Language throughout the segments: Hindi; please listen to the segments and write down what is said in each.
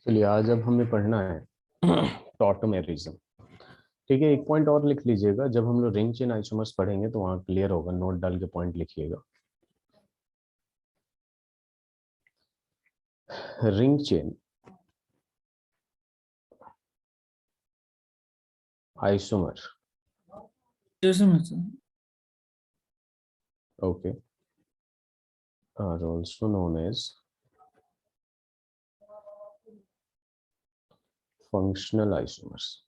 चलिए आज अब हमें पढ़ना है टॉटोमेरिज्म। ठीक है, एक पॉइंट और लिख लीजिएगा, जब हम लोग रिंग चेन आइसोमर्स पढ़ेंगे तो वहां क्लियर होगा, नोट डाल के पॉइंट लिखिएगा। रिंग चेन आइसोमर, जैसे में sir. Okay, are also known as functional isomers.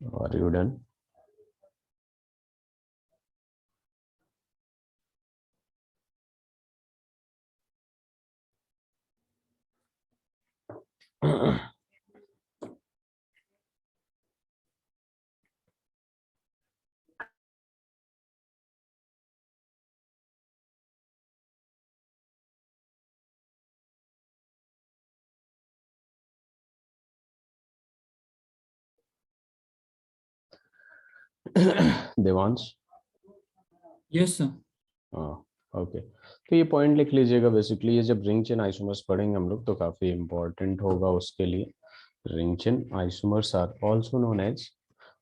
Are you done? Devansh, yes sir. हाँ, ओके। तो ये पॉइंट लिख लीजिएगा। बेसिकली ये जब रिंग चेन आइसोमर्स पढ़ेंगे हम लोग तो काफी इंपॉर्टेंट होगा उसके लिए। Ring chain isomers are also known as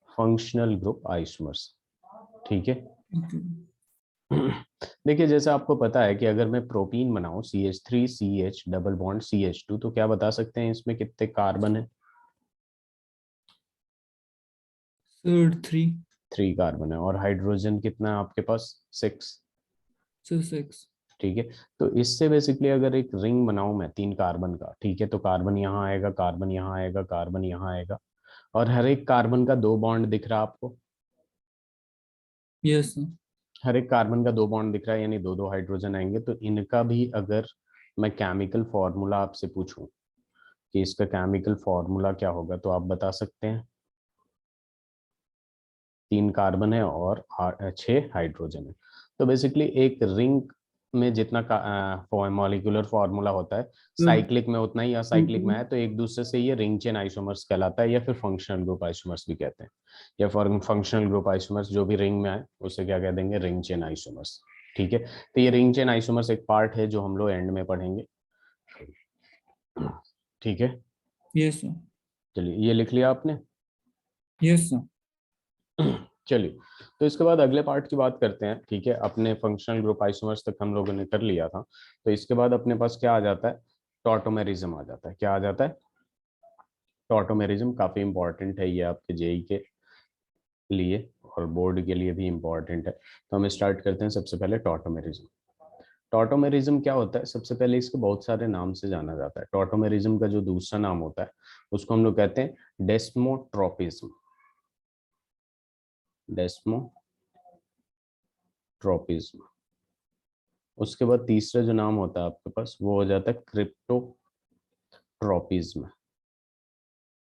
functional group isomers. ठीक है। ओके। देखिए, जैसे आपको पता है कि अगर मैं प्रोपीन बनाऊं CH3CH डबल बॉन्ड CH2, तो क्या बता सकते हैं इसमें कितने कार्बन है? सर 3। 3 कार्बन है। और हाइड्रोजन कितना है आपके पास? 6। सर 6। ठीक है। तो इससे बेसिकली अगर एक रिंग बनाऊं मैं 3 कार्बन का, ठीक है, तो कार्बन यहाँ आएगा, कार्बन यहाँ आएगा, कार्बन यहाँ आएगा, और हर एक कार्बन का 2 बॉन्ड दिख रहा है आपको। Yes sir. हर एक कार्बन का 2 बॉन्ड दिख रहा है, यानी दो दो हाइड्रोजन आएंगे। तो इनका भी अगर मैं केमिकल फॉर्मूला आपसे पूछूं कि इसका केमिकल फॉर्मूला क्या होगा, तो आप बता सकते हैं? 3 कार्बन है और 6 हाइड्रोजन है। तो बेसिकली एक रिंग में जितना मॉलिक्यूलर फॉर्मूला होता है, सर साइक्लिक में उतना ही असाइक्लिक में है, तो एक दूसरे से ये रिंग चेन आइसोमर्स कहलाता है, या फिर फंक्शनल ग्रुप आइसोमर्स भी कहते हैं। या फंक्शनल ग्रुप आइसोमर्स जो भी रिंग में आए उसे क्या कह देंगे? Ring chain isomers. ठीक है। तो ये रिंग चेन आइसोमर्स एक पार्ट है जो हम लोग एंड में पढ़ेंगे। ठीक है। Yes sir. चलिए, ये लिख लिया आपने? Yes sir. चलिए, तो इसके बाद अगले पार्ट की बात करते हैं। ठीक है, अपने फंक्शनल ग्रुप आइसोमर्स तक हम लोगों ने कर लिया था। तो इसके बाद अपने पास क्या आ जाता है? टॉटोमेरिज्म आ जाता है। क्या आ जाता है? टॉटोमेरिज्म। काफी इंपॉर्टेंट है ये आपके जेई के लिए और बोर्ड के लिए भी इंपॉर्टेंट है। तो हम स्टार्ट करते हैं सबसे पहले टॉटोमेरिज्म। टॉटोमेरिज्म क्या होता है? सबसे पहले इसको बहुत सारे नाम से जाना जाता है। टॉटोमेरिज्म का जो दूसरा नाम होता है उसको हम लोग कहते हैं डेस्मोट्रोपिज्म। डेस्मोट्रोपिज्म। उसके बाद तीसरा जो नाम होता है आपके पास वो हो जाता है क्रिप्टोट्रोपिज्म।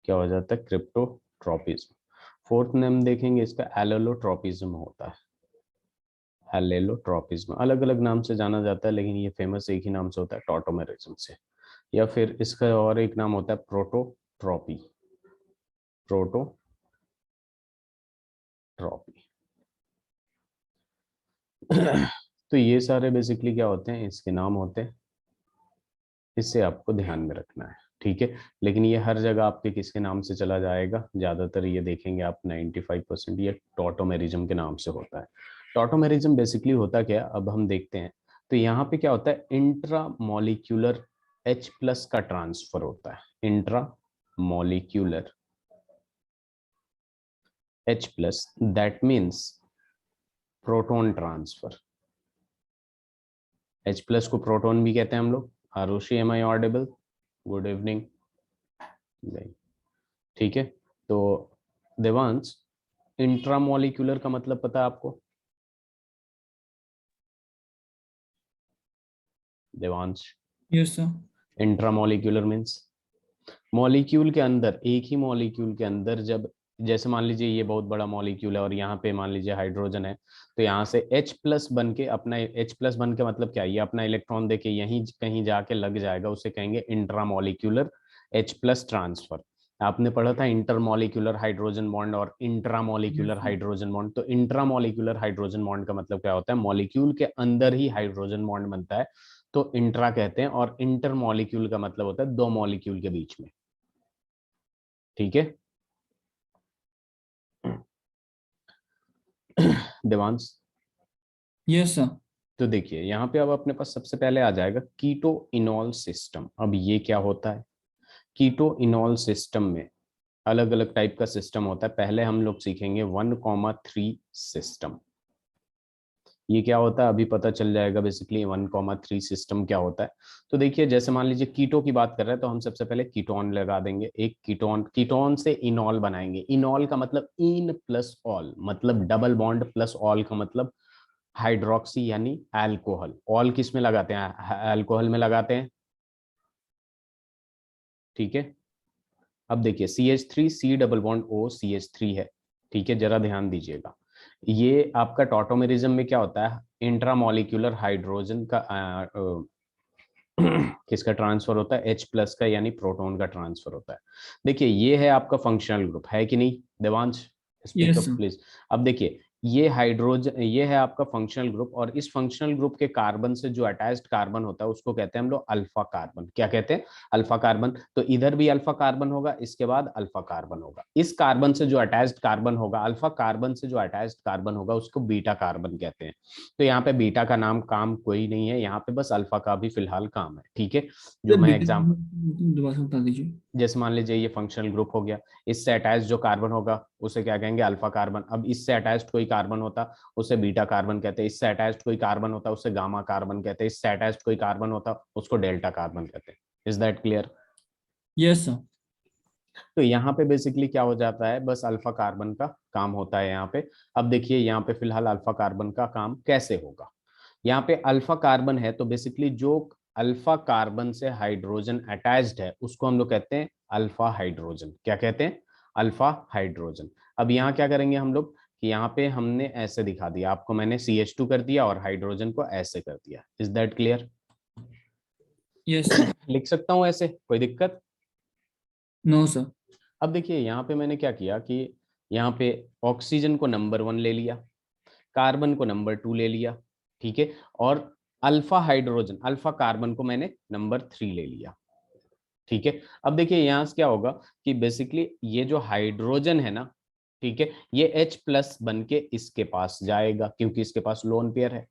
क्या हो जाता है? क्रिप्टोट्रोपिज्म। फोर्थ नेम देखेंगे इसका एलोलोट्रोपिज्म होता है। एलोलोट्रोपिज्म अलग अलग नाम से जाना जाता है, लेकिन ये फेमस एक ही नाम से होता है, टॉटोमेरिज्म से। या फिर इसका और एक नाम होता है प्रोटोट्रॉपी। प्रोटोट्रॉपी। तो ये सारे बेसिकली क्या होते हैं? इसके नाम होते हैं। इससे आपको ध्यान में रखना है। ठीक है। लेकिन ये हर जगह आपके किसके नाम से चला जाएगा? ज्यादातर ये देखेंगे आप 95% ये टॉटोमेरिज्म के नाम से होता है। टॉटोमेरिज्म बेसिकली होता क्या है, अब हम देखते हैं। तो यहाँ पे क्या होता है? इंट्रा मॉलिक्यूलर H+ का ट्रांसफर होता है। Intra molecular H+, that means proton transfer. H+ को प्रोटोन भी कहते हैं हम लोग। Arushi, am I audible? Good evening. ठीक है। तो देवांश, इंट्रामोलिक्यूलर का मतलब पता है आपको? Devansh, yes sir. Intramolecular means molecule के अंदर, एक ही मॉलिक्यूल के अंदर जब जैसे मान लीजिए ये बहुत बड़ा मॉलिक्यूल है और यहाँ पे मान लीजिए हाइड्रोजन है, तो यहाँ से H+ बन के अपना H+ बन के मतलब क्या है, ये अपना इलेक्ट्रॉन देके यहीं कहीं जाके लग जाएगा, उसे कहेंगे इंट्रामॉलिक्यूलर H+ ट्रांसफर। आपने पढ़ा था इंटरमॉलिक्यूलर हाइड्रोजन बॉन्ड और Yes, intramolecular sir. Hydrogen bond. तो इंट्रामॉलिक्यूलर हाइड्रोजन बॉन्ड का मतलब क्या होता है, मॉलिक्यूल के अंदर ही हाइड्रोजन बॉन्ड बनता है, तो इंट्रा कहते हैं। और इंटरमॉलिक्यूल का मतलब होता है दो मॉलिक्यूल के बीच में। ठीक है देवांश। Yes, sir. तो देखिए यहाँ पे अब अपने पास सबसे पहले आ जाएगा कीटो इनॉल सिस्टम। अब ये क्या होता है, कीटो इनॉल सिस्टम में अलग अलग टाइप का सिस्टम होता है। पहले हम लोग सीखेंगे 1,3 सिस्टम। ये क्या होता है अभी पता चल जाएगा, बेसिकली 1,3 सिस्टम क्या होता है। तो देखिए जैसे मान लीजिए कीटो की बात कर रहे हैं, तो हम सबसे पहले कीटोन लगा देंगे। एक कीटोन, कीटोन से इनॉल बनाएंगे। इनॉल का मतलब इन प्लस ऑल, मतलब डबल बॉन्ड प्लस ऑल का मतलब हाइड्रोक्सी यानी अल्कोहल। ऑल किस में लगाते हैं, अल्कोहल में लगाते हैं। ठीक है, अब देखिए CH3 C double bond O CH3 है। ठीक है, जरा ध्यान दीजिएगा। ये आपका टॉटोमेरिज्म में क्या होता है, इंट्रामॉलिक्यूलर हाइड्रोजन का किसका ट्रांसफर होता है, H+ का, यानी प्रोटॉन का ट्रांसफर होता है। देखिए ये है आपका फंक्शनल ग्रुप, है कि नहीं Devansh, speak Yes, up sir. Please. अब देखिए ये हाइड्रोजन, ये है आपका फंक्शनल ग्रुप, और इस फंक्शनल ग्रुप के कार्बन से जो अटैच्ड कार्बन होता है उसको कहते हैं हम लोग अल्फा कार्बन। क्या कहते हैं, अल्फा कार्बन। तो इधर भी अल्फा कार्बन होगा, इसके बाद अल्फा कार्बन होगा। इस कार्बन से जो अटैच्ड कार्बन होगा, अल्फा कार्बन से जो अटैच्ड कार्बन होगा, उसको बीटा कार्बन कहते हैं। तो यहाँ पे बीटा का नाम काम कोई नहीं है, यहाँ पे बस अल्फा का भी फिलहाल काम है। ठीक है, जो सर मैं बीटा एग्जाम, दोबारा से बता दीजिए। जैसे मान लीजिए ये फंक्शनल ग्रुप हो गया, इससे अटैच जो कार्बन होगा उसे क्या कहेंगे, अल्फा कार्बन। अब इससे अटैच्ड कोई कार्बन होता उसे बीटा कार्बन कहते हैं, इससे अटैच्ड कोई कार्बन होता उसे गामा कार्बन कहते हैं, इससे अटैच्ड कोई कार्बन होता उसको डेल्टा कार्बन कहते हैं। Is that clear. Yes, sir. तो यहाँ पे बेसिकली क्या हो जाता है, बस अल्फा कार्बन का काम होता है यहाँ पे। अब देखिए यहाँ पे फिलहाल अल्फा कार्बन का काम कैसे होगा। यहाँ पे अल्फा कार्बन है, तो बेसिकली जो अल्फा कार्बन से हाइड्रोजन अटैच्ड है उसको हम लोग कहते हैं अल्फा हाइड्रोजन। क्या कहते हैं, अल्फा हाइड्रोजन। अब यहाँ क्या करेंगे हम लोग कि यहाँ पे हमने ऐसे दिखा दिया आपको, मैंने CH2 कर दिया और हाइड्रोजन को ऐसे कर दिया। Is that clear. Yes, sir. लिख सकता हूँ ऐसे, कोई दिक्कत। No, sir. अब देखिए यहाँ पे मैंने क्या किया कि यहाँ पे ऑक्सीजन को नंबर 1 ले लिया, कार्बन को नंबर 2 ले लिया। ठीक है, और अल्फा हाइड्रोजन, अल्फा कार्बन को मैंने नंबर 3 ले लिया। ठीक है, अब देखिए यहाँ से क्या होगा कि बेसिकली ये जो हाइड्रोजन है ना, ठीक है, ये H+ बन के इसके पास जाएगा क्योंकि इसके पास लोन पेयर है।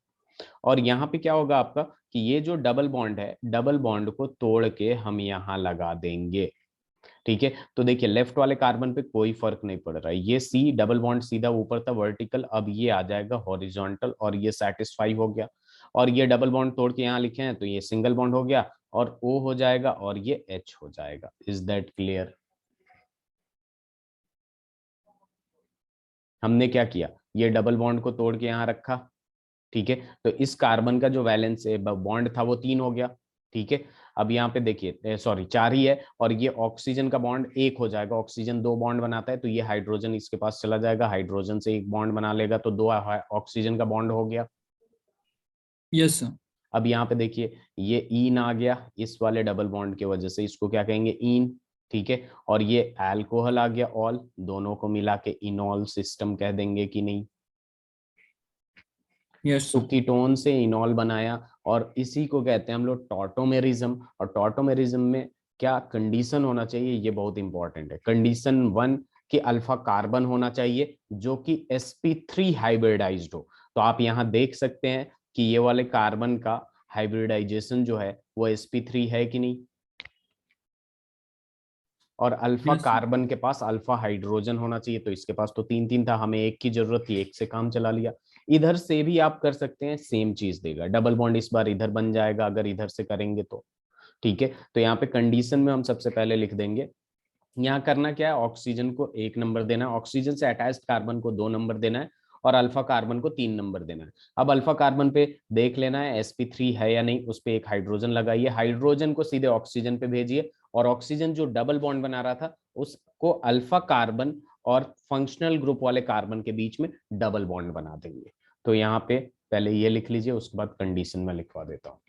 और यहाँ पे क्या होगा आपका कि ये जो डबल बॉन्ड है, डबल बॉन्ड को तोड़ के हम यहाँ लगा देंगे। ठीक है, तो देखिए लेफ्ट वाले कार्बन पे कोई फर्क नहीं पड़ रहा है, ये C डबल बॉन्ड सीधा ऊपर था वर्टिकल, अब ये आ जाएगा हॉरिजॉन्टल और ये सेटिस्फाई हो गया। और ये डबल बॉन्ड तोड़ के यहाँ लिखे हैं तो ये सिंगल बॉन्ड हो गया और O हो जाएगा और ये H हो जाएगा। Is that clear. हमने क्या किया, ये डबल बॉन्ड को तोड़ के यहाँ रखा। ठीक है, तो इस कार्बन का जो वैलेंस बॉन्ड था वो 3 हो गया। ठीक है, अब यहाँ पे देखिए सॉरी 4 ही है, और ये ऑक्सीजन का बॉन्ड 1 हो जाएगा। ऑक्सीजन 2 बॉन्ड बनाता है, तो ये हाइड्रोजन इसके पास चला जाएगा, हाइड्रोजन से 1 बॉन्ड बना लेगा, तो 2 ऑक्सीजन का बॉन्ड हो गया। Yes, sir. अब यहाँ पे देखिए ये ईन आ गया, इस वाले डबल बॉन्ड की वजह से इसको क्या कहेंगे, ईन। ठीक है, और ये अल्कोहल आ गया, ऑल, दोनों को मिला के इनॉल सिस्टम कह देंगे कि नहीं। Yes, तो sir. कीटोन से इनॉल बनाया, और इसी को कहते हैं हम लोग टॉटोमेरिज्म। और टॉटोमेरिज्म में क्या कंडीशन होना चाहिए, ये बहुत इंपॉर्टेंट है। कंडीशन 1 कि अल्फा कार्बन होना चाहिए जो कि sp3 हाइब्रिडाइज्ड हो। तो आप यहाँ देख सकते हैं कि ये वाले कार्बन का हाइब्रिडाइजेशन जो है वो sp3 है कि नहीं। और अल्फा Yes, sir. कार्बन के पास अल्फा हाइड्रोजन होना चाहिए, तो इसके पास तो 3 था, हमें एक की जरूरत थी, एक से काम चला लिया। इधर से भी आप कर सकते हैं, सेम चीज देगा, डबल बॉन्ड इस बार इधर बन जाएगा अगर इधर से करेंगे तो। ठीक है, तो यहाँ पे कंडीशन में हम सबसे पहले लिख देंगे, यहाँ करना क्या है, ऑक्सीजन को 1 नंबर देना है, ऑक्सीजन से अटैच्ड कार्बन को 2 नंबर देना है, और अल्फा कार्बन को 3 नंबर देना है। अब अल्फा कार्बन पे देख लेना है sp3 है या नहीं, उस पर एक हाइड्रोजन लगाइए, हाइड्रोजन को सीधे ऑक्सीजन पे भेजिए, और ऑक्सीजन जो डबल बॉन्ड बना रहा था उसको अल्फा कार्बन और फंक्शनल ग्रुप वाले कार्बन के बीच में डबल बॉन्ड बना देंगे। तो यहाँ पे पहले ये लिख लीजिए, उसके बाद कंडीशन में लिखवा देता हूँ।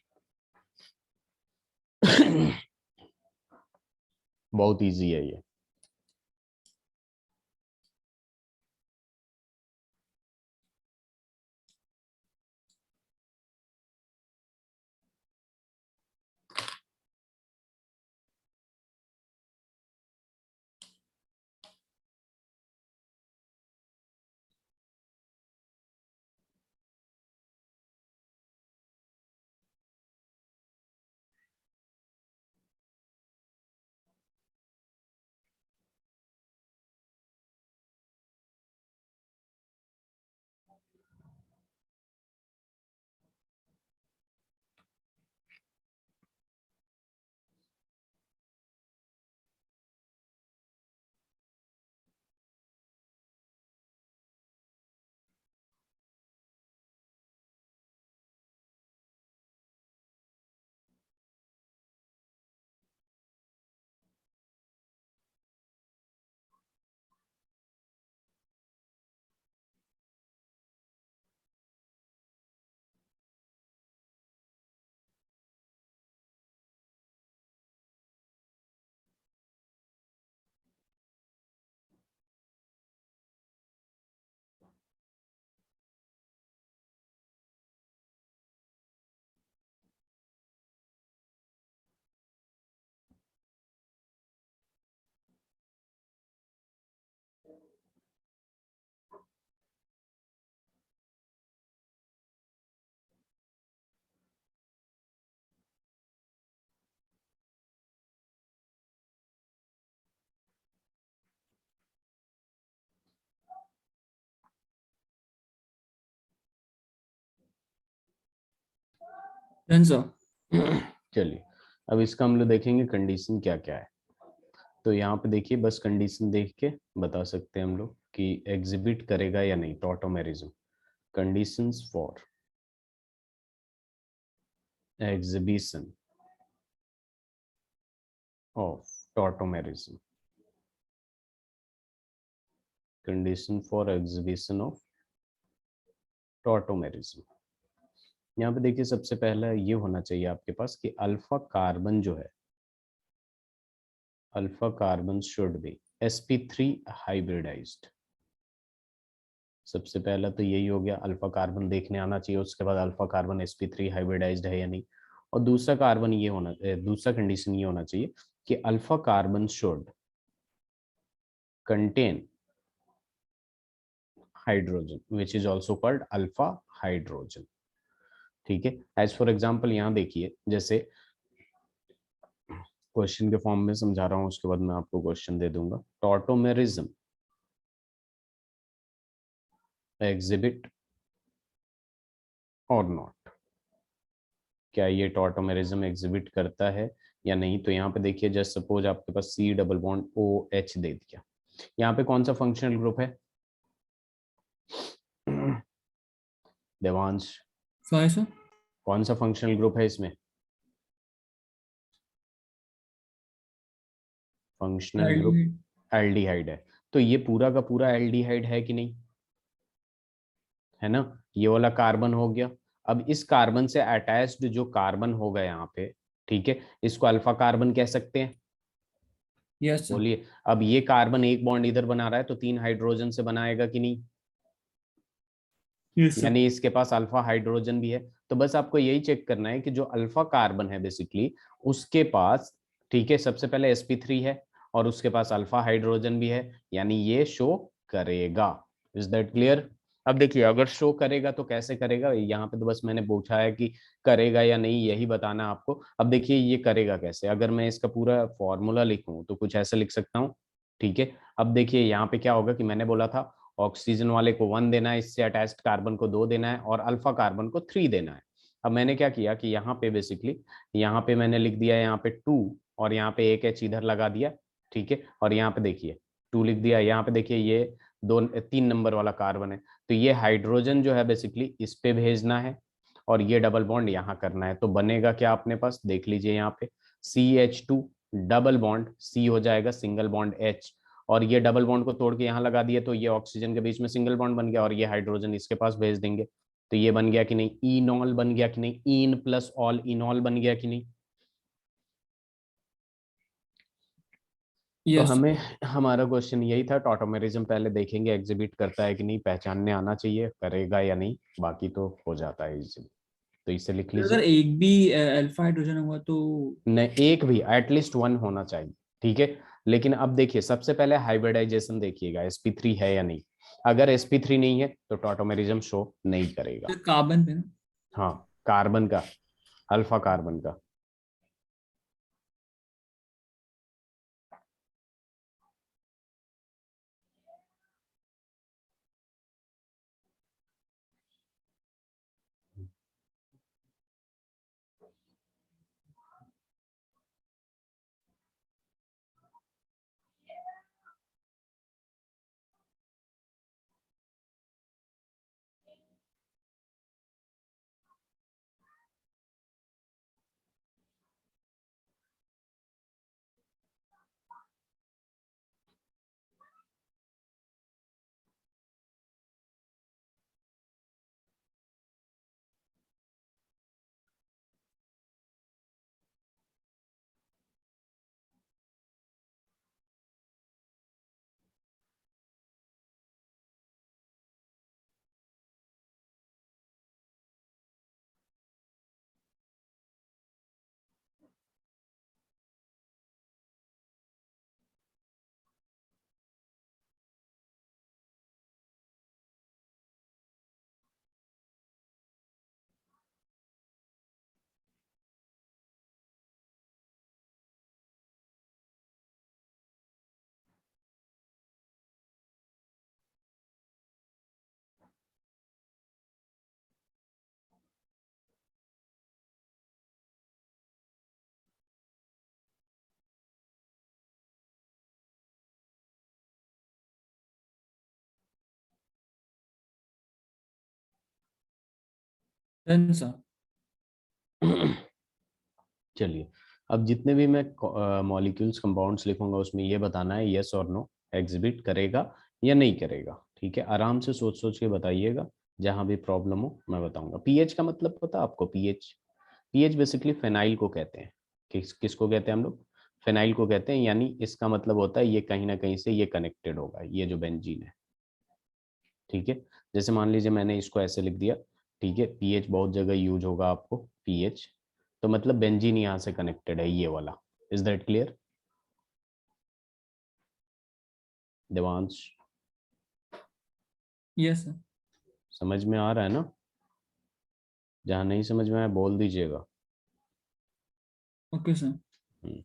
बहुत इजी है ये। Done sir. चलिए, अब इसका हम लोग देखेंगे कंडीशन क्या क्या है। तो यहाँ पे देखिए, बस कंडीशन देख के बता सकते हैं हम लोग कि एग्जिबिट करेगा या नहीं tautomerism. Conditions for exhibition of tautomerism. Condition for exhibition of tautomerism. यहाँ पे देखिए, सबसे पहला ये होना चाहिए आपके पास कि अल्फा कार्बन जो है, alpha carbon should be sp3 hybridized. सबसे पहला तो यही हो गया, अल्फा कार्बन देखने आना चाहिए, उसके बाद अल्फा कार्बन sp3 हाइब्रिडाइज्ड है या नहीं। और दूसरा कार्बन ये होना, दूसरा कंडीशन ये होना चाहिए कि alpha carbon should contain hydrogen which is also called alpha hydrogen. ठीक है, एज फॉर एग्जाम्पल यहाँ देखिए, जैसे क्वेश्चन के फॉर्म में समझा रहा हूँ, उसके बाद मैं आपको क्वेश्चन दे दूंगा। टॉटोमेरिज्म एग्जिबिट और नॉट, क्या ये टॉटोमेरिज्म एग्जिबिट करता है या नहीं। तो यहाँ पे देखिए, जस्ट सपोज आपके पास C double bond O H दे दिया, यहाँ पे कौन सा फंक्शनल ग्रुप है देवांश? Sorry sir. कौन सा फंक्शनल ग्रुप है इसमें? फंक्शनल ग्रुप एल्डिहाइड है। तो ये पूरा का पूरा एल्डिहाइड है कि नहीं, है ना। ये वाला कार्बन हो गया। अब इस कार्बन से अटैच्ड जो कार्बन होगा यहाँ पे, ठीक है, इसको अल्फा कार्बन कह सकते हैं। Yes sir. बोलिए, अब ये कार्बन एक बॉन्ड इधर बना रहा है तो 3 हाइड्रोजन से बनाएगा कि नहीं, यस सर। यानी इसके पास अल्फा हाइड्रोजन भी है। तो बस आपको यही चेक करना है कि जो अल्फा कार्बन है बेसिकली, उसके पास, ठीक है, सबसे पहले sp3 है और उसके पास अल्फा हाइड्रोजन भी है, यानी ये शो करेगा। Is that clear? अब देखिए, अगर शो करेगा तो कैसे करेगा, यहाँ पे तो बस मैंने पूछा है कि करेगा या नहीं, यही बताना आपको। अब देखिए ये करेगा कैसे, अगर मैं इसका पूरा फॉर्मूला लिखूं तो कुछ ऐसे लिख सकता हूँ। ठीक है, अब देखिए यहाँ पे क्या होगा कि मैंने बोला था ऑक्सीजन वाले को 1 देना है, इससे अटैच्ड कार्बन को 2 देना है और अल्फा कार्बन को 3 देना है। अब मैंने क्या किया कि यहाँ पे बेसिकली, यहाँ पे मैंने लिख दिया यहाँ पे 2 और यहाँ पे एक एच इधर लगा दिया। ठीक है, और यहाँ पे देखिए 2 लिख दिया। यहाँ पे देखिए ये 3 नंबर वाला कार्बन है, तो ये हाइड्रोजन जो है बेसिकली इस पे भेजना है और ये डबल बॉन्ड यहाँ करना है। तो बनेगा क्या अपने पास, देख लीजिए यहाँ पे CH2 डबल बॉन्ड, C हो जाएगा सिंगल बॉन्ड H, और ये डबल बॉन्ड को तोड़ के यहाँ लगा दिए तो ये ऑक्सीजन के बीच में सिंगल बॉन्ड बन गया और ये हाइड्रोजन इसके पास भेज देंगे। तो ये बन गया कि नहीं, इनॉल बन गया कि नहीं, इन प्लस ऑल इनॉल बन गया कि नहीं। तो यस। हमें हमारा क्वेश्चन यही था, टॉटोमेरिज्म पहले देखेंगे एग्जिबिट करता है कि नहीं, पहचानने आना चाहिए, करेगा या नहीं, बाकी तो हो जाता है इजीली। तो इसे लिख अगर लीजिए। एक भी अल्फा हाइड्रोजन हुआ तो? नहीं, एक भी एटलीस्ट वन होना चाहिए, ठीक है। लेकिन अब देखिए सबसे पहले हाइब्रिडाइजेशन देखिएगा, sp3 है या नहीं। अगर sp3 नहीं है तो टॉटोमेरिज्म शो नहीं करेगा। कार्बन पे ना? हाँ, कार्बन का, अल्फा कार्बन का। डन सा। चलिए, अब जितने भी मैं मॉलिक्यूल्स कंपाउंड्स लिखूंगा उसमें ये बताना है यस और नो, एग्जिबिट करेगा या नहीं करेगा, ठीक है। आराम से सोच सोच के बताइएगा, जहां भी प्रॉब्लम हो मैं बताऊंगा। पीएच का मतलब पता है आपको? पीएच, पीएच बेसिकली फेनाइल को कहते हैं। किसको कहते हैं हम लोग? फेनाइल को कहते हैं। यानी इसका मतलब होता है ये कहीं ना कहीं से ये कनेक्टेड होगा, ये जो बेंजीन है, ठीक है। जैसे मान लीजिए मैंने इसको ऐसे लिख दिया, ठीक है। पीएच बहुत जगह यूज होगा आपको, पीएच, तो मतलब बेंजीन यहाँ से कनेक्टेड है, ये वाला। Is that clear Devansh? Yes sir. समझ में आ रहा है ना? जहाँ नहीं समझ में आया बोल दीजिएगा। Okay sir. हम्म।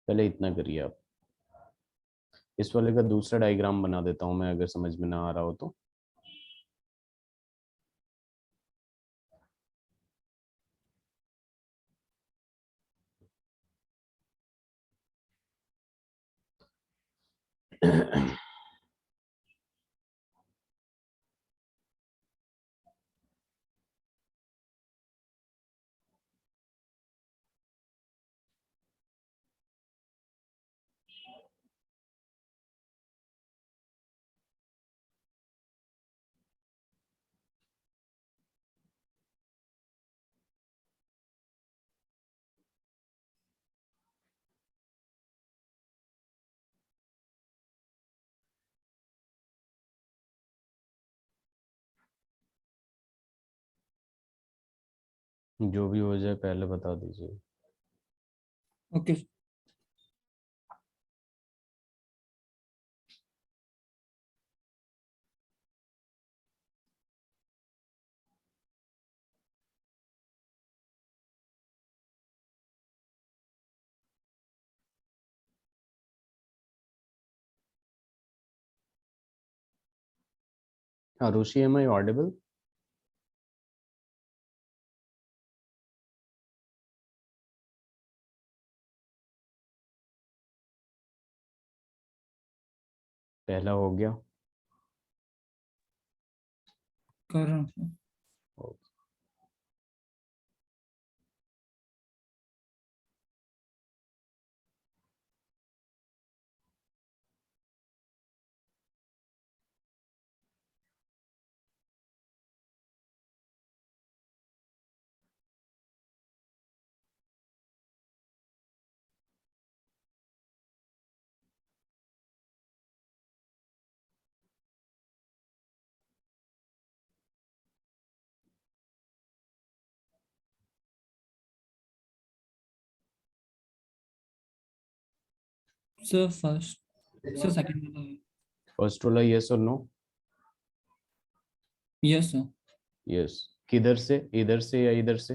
पहले इतना करिए आप। इस वाले का दूसरा डायग्राम बना देता हूँ मैं, अगर समझ में ना आ रहा हो तो। जो भी हो जाए पहले बता दीजिए। ओके। हाँ ऋषि, एम आई ऑडिबल? पहला हो गया। कर रहा हूँ। सर फर्स्ट, सर सेकंड वाला है। फर्स्ट वाला यस और नो? Yes sir. यस। किधर से, इधर से या इधर से?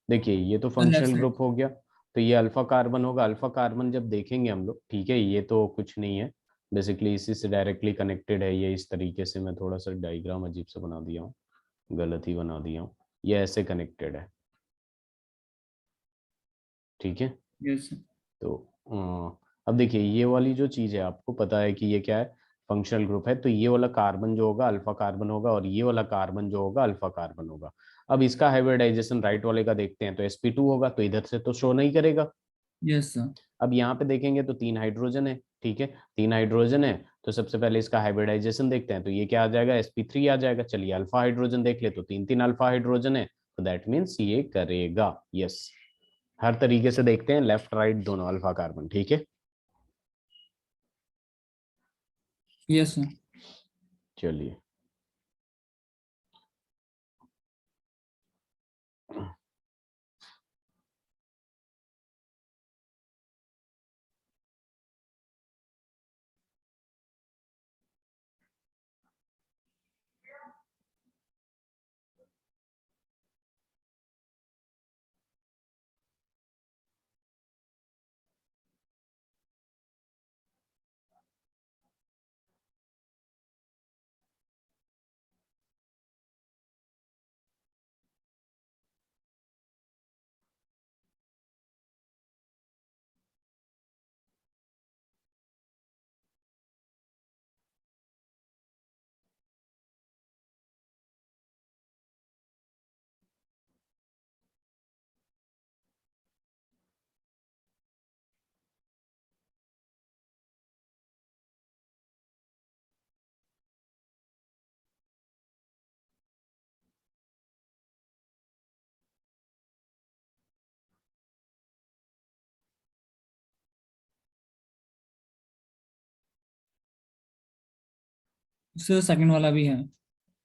देखिए ये तो sir left functional side. Group हो गया, तो ये अल्फा कार्बन होगा। अल्फा कार्बन जब देखेंगे हम लोग, ठीक है, ये तो कुछ नहीं है, बेसिकली इसी से डायरेक्टली कनेक्टेड है ये। इस तरीके से मैं थोड़ा सा डायग्राम अजीब से बना दिया हूँ, गलत ही बना दिया हूँ। ये ऐसे कनेक्टेड है, ठीक है। Yes sir. तो अब देखिए ये वाली जो चीज है, आपको पता है कि ये क्या है, फंक्शनल ग्रुप है। तो ये वाला कार्बन जो होगा अल्फा कार्बन होगा, और ये वाला कार्बन जो होगा अल्फा कार्बन होगा। अब इसका हाइब्रिडाइजेशन राइट वाले का देखते हैं, तो sp2 होगा, तो इधर से तो शो नहीं करेगा। Yes sir. अब यहाँ पे देखेंगे तो 3 हाइड्रोजन है, ठीक है, 3 हाइड्रोजन है। तो सबसे पहले इसका हाइब्रिडाइजेशन देखते हैं, तो ये क्या आ जाएगा, sp3 आ जाएगा। चलिए अल्फा हाइड्रोजन देख ले, तो 3 3 अल्फा हाइड्रोजन है, तो दैट मीन्स ये करेगा। यस, हर तरीके से देखते हैं, लेफ्ट राइट दोनों अल्फा कार्बन, ठीक है। Yes sir. चलिए सर सेकंड वाला भी है।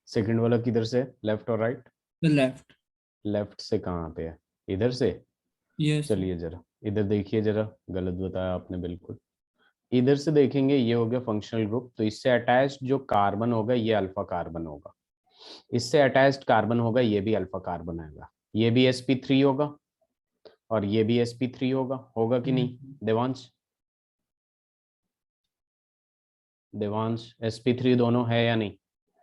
सेकंड वाला किधर से, लेफ्ट और राइट? Sir left. लेफ्ट से कहाँ पे है, इधर से? Yes sir. चलिए जरा इधर देखिए, जरा गलत बताया आपने बिल्कुल। इधर से देखेंगे, ये हो गया फंक्शनल ग्रुप, तो इससे अटैच्ड जो कार्बन होगा ये अल्फा कार्बन होगा। इससे अटैच्ड कार्बन होगा, ये भी अल्फा कार्बन आएगा। ये भी sp3 होगा, और ये भी sp3 होगा। होगा कि नहीं देवांश? देवांश sp3 दोनों है या नहीं?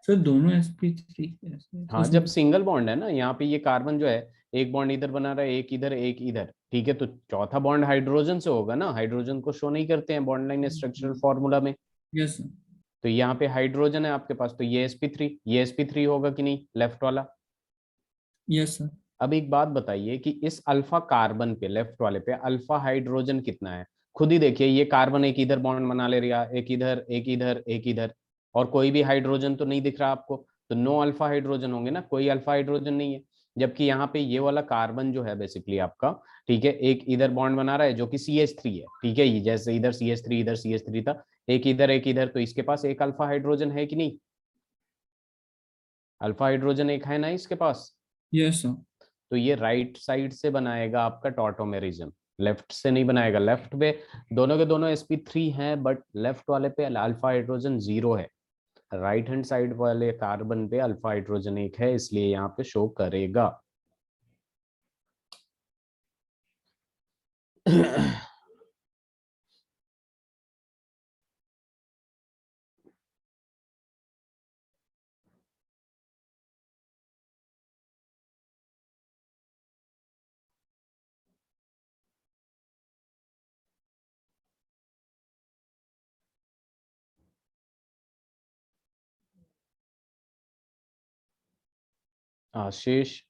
सर दोनों sp3 हाँ, उसमें। जब सिंगल बॉन्ड है ना, यहाँ पे ये कार्बन जो है, एक बॉन्ड इधर बना रहा है, एक इधर एक इधर, ठीक है, तो चौथा बॉन्ड हाइड्रोजन से होगा ना। हाइड्रोजन को शो नहीं करते हैं बॉन्ड लाइन स्ट्रक्चरल फॉर्मूला में। Yes sir. तो यहाँ पे हाइड्रोजन है आपके पास, तो ये sp3, ये sp3 होगा कि नहीं, लेफ्ट वाला? Yes sir. अब एक बात बताइए कि इस अल्फा कार्बन पे, लेफ्ट वाले पे, अल्फा हाइड्रोजन कितना है? खुद ही देखिए, ये कार्बन एक इधर बॉन्ड बना ले रहा, एक इधर एक इधर एक इधर, और कोई भी हाइड्रोजन तो नहीं दिख रहा आपको। तो नो अल्फा हाइड्रोजन होंगे ना, कोई अल्फा हाइड्रोजन नहीं है। जबकि यहाँ पे ये वाला कार्बन जो है बेसिकली आपका, ठीक है, एक इधर बॉन्ड बना रहा है जो कि CH3 है, ठीक है, ये जैसे इधर CH3 इधर CH3 था, एक इधर, तो इसके पास एक अल्फा हाइड्रोजन है कि नहीं? अल्फा हाइड्रोजन एक है ना इसके पास। Yes sir. तो ये राइट साइड से बनाएगा आपका टॉटोमेरिज्म, लेफ्ट से नहीं बनाएगा। लेफ्ट पे दोनों के दोनों sp3 हैं, बट लेफ्ट वाले पे अल्फा हाइड्रोजन 0 है। राइट हैंड साइड वाले कार्बन पे अल्फा हाइड्रोजन 1 है, इसलिए यहाँ पे शो करेगा। आशीष,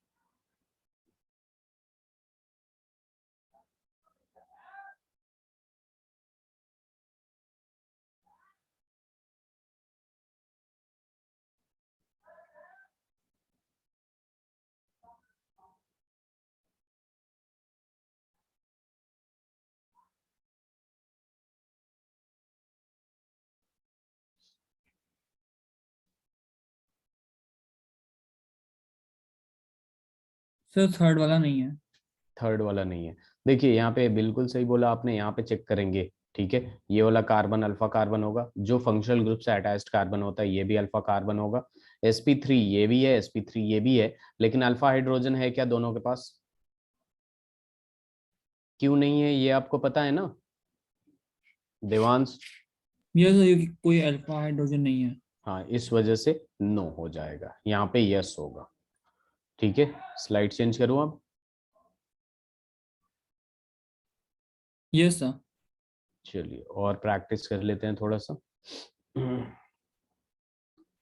सर थर्ड वाला नहीं है। थर्ड वाला नहीं है। देखिए यहाँ पे बिल्कुल सही बोला आपने, यहाँ पे चेक करेंगे, ठीक है। ये वाला कार्बन अल्फा कार्बन होगा, जो फंक्शनल ग्रुप से अटैच्ड कार्बन होता है ये भी अल्फा कार्बन होगा। sp3 ये भी है, sp3 ये भी है, लेकिन अल्फा हाइड्रोजन है क्या दोनों के पास? क्यों नहीं है ये आपको पता है ना देवांश? यस सर, ये कोई अल्फा हाइड्रोजन नहीं है। हाँ, इस वजह से नो हो जाएगा, यहाँ पे यस होगा। ठीक है, स्लाइड चेंज करूँ अब? Yes sir. चलिए और प्रैक्टिस कर लेते हैं थोड़ा सा।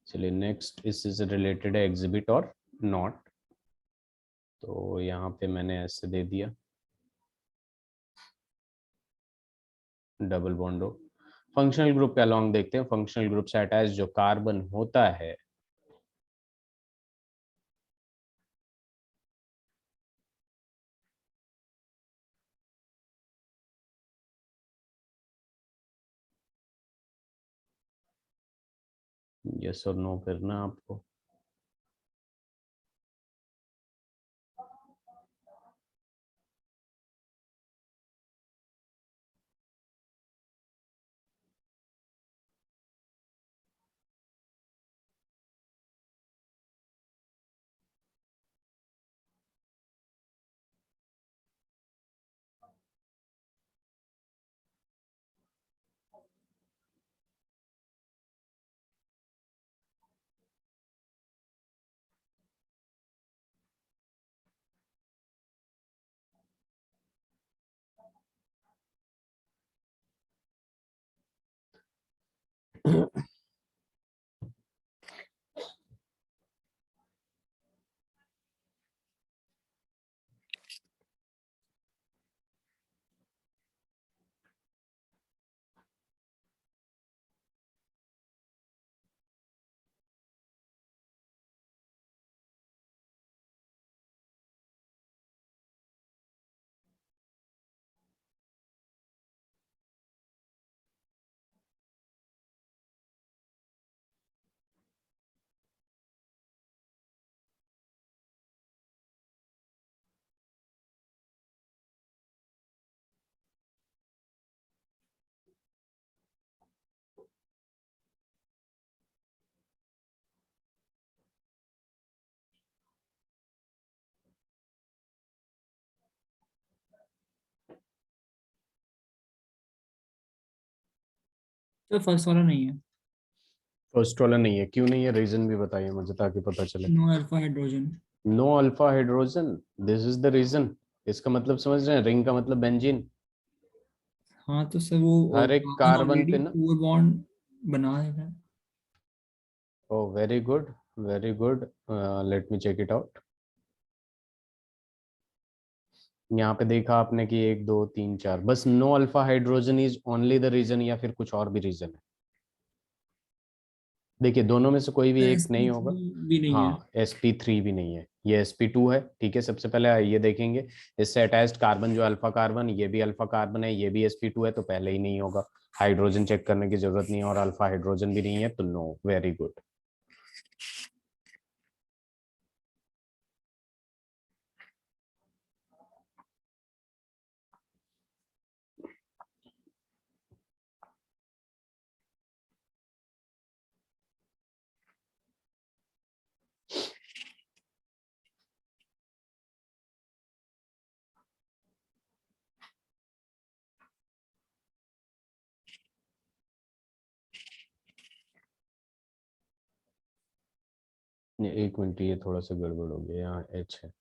चलिए नेक्स्ट इस रिलेटेड है एग्जिबिट और नॉट। तो यहाँ पे मैंने ऐसे दे दिया डबल बॉन्ड हो। फंक्शनल ग्रुप के अलॉन्ग देखते हैं, फंक्शनल ग्रुप से अटैच जो कार्बन होता है यस और नो करना आपको। सर फर्स्ट वाला नहीं है। फर्स्ट वाला नहीं है, क्यों नहीं है? रीजन भी बताइए मुझे ताकि पता चले। No alpha hydrogen. No alpha hydrogen, this is the reason. इसका मतलब समझ रहे हैं, रिंग का मतलब बेंजीन। हाँ तो सर वो हर एक कार्बन कार्बन ऑलरेडी पे ना। 4 बॉन्ड बना देता है। Oh very good, very good. Let me check it out. यहाँ पे देखा आपने कि एक दो तीन चार, बस no alpha hydrogen is only the reason या फिर कुछ और भी रीजन है? देखिए दोनों में से कोई भी एक एस नहीं पी होगा। थ्री भी नहीं है। हाँ, sp3 भी नहीं है, ये sp2 है। ठीक है, सबसे पहले ये देखेंगे इससे अटैच्ड कार्बन जो अल्फा कार्बन, ये भी अल्फा कार्बन है, ये भी sp2 है, तो पहले ही नहीं होगा। हाइड्रोजन चेक करने की जरूरत नहीं है, और अल्फा हाइड्रोजन भी नहीं है, तो नो। Very good. एक मिनट, ये थोड़ा सा गड़बड़ हो गया, यहाँ एच है।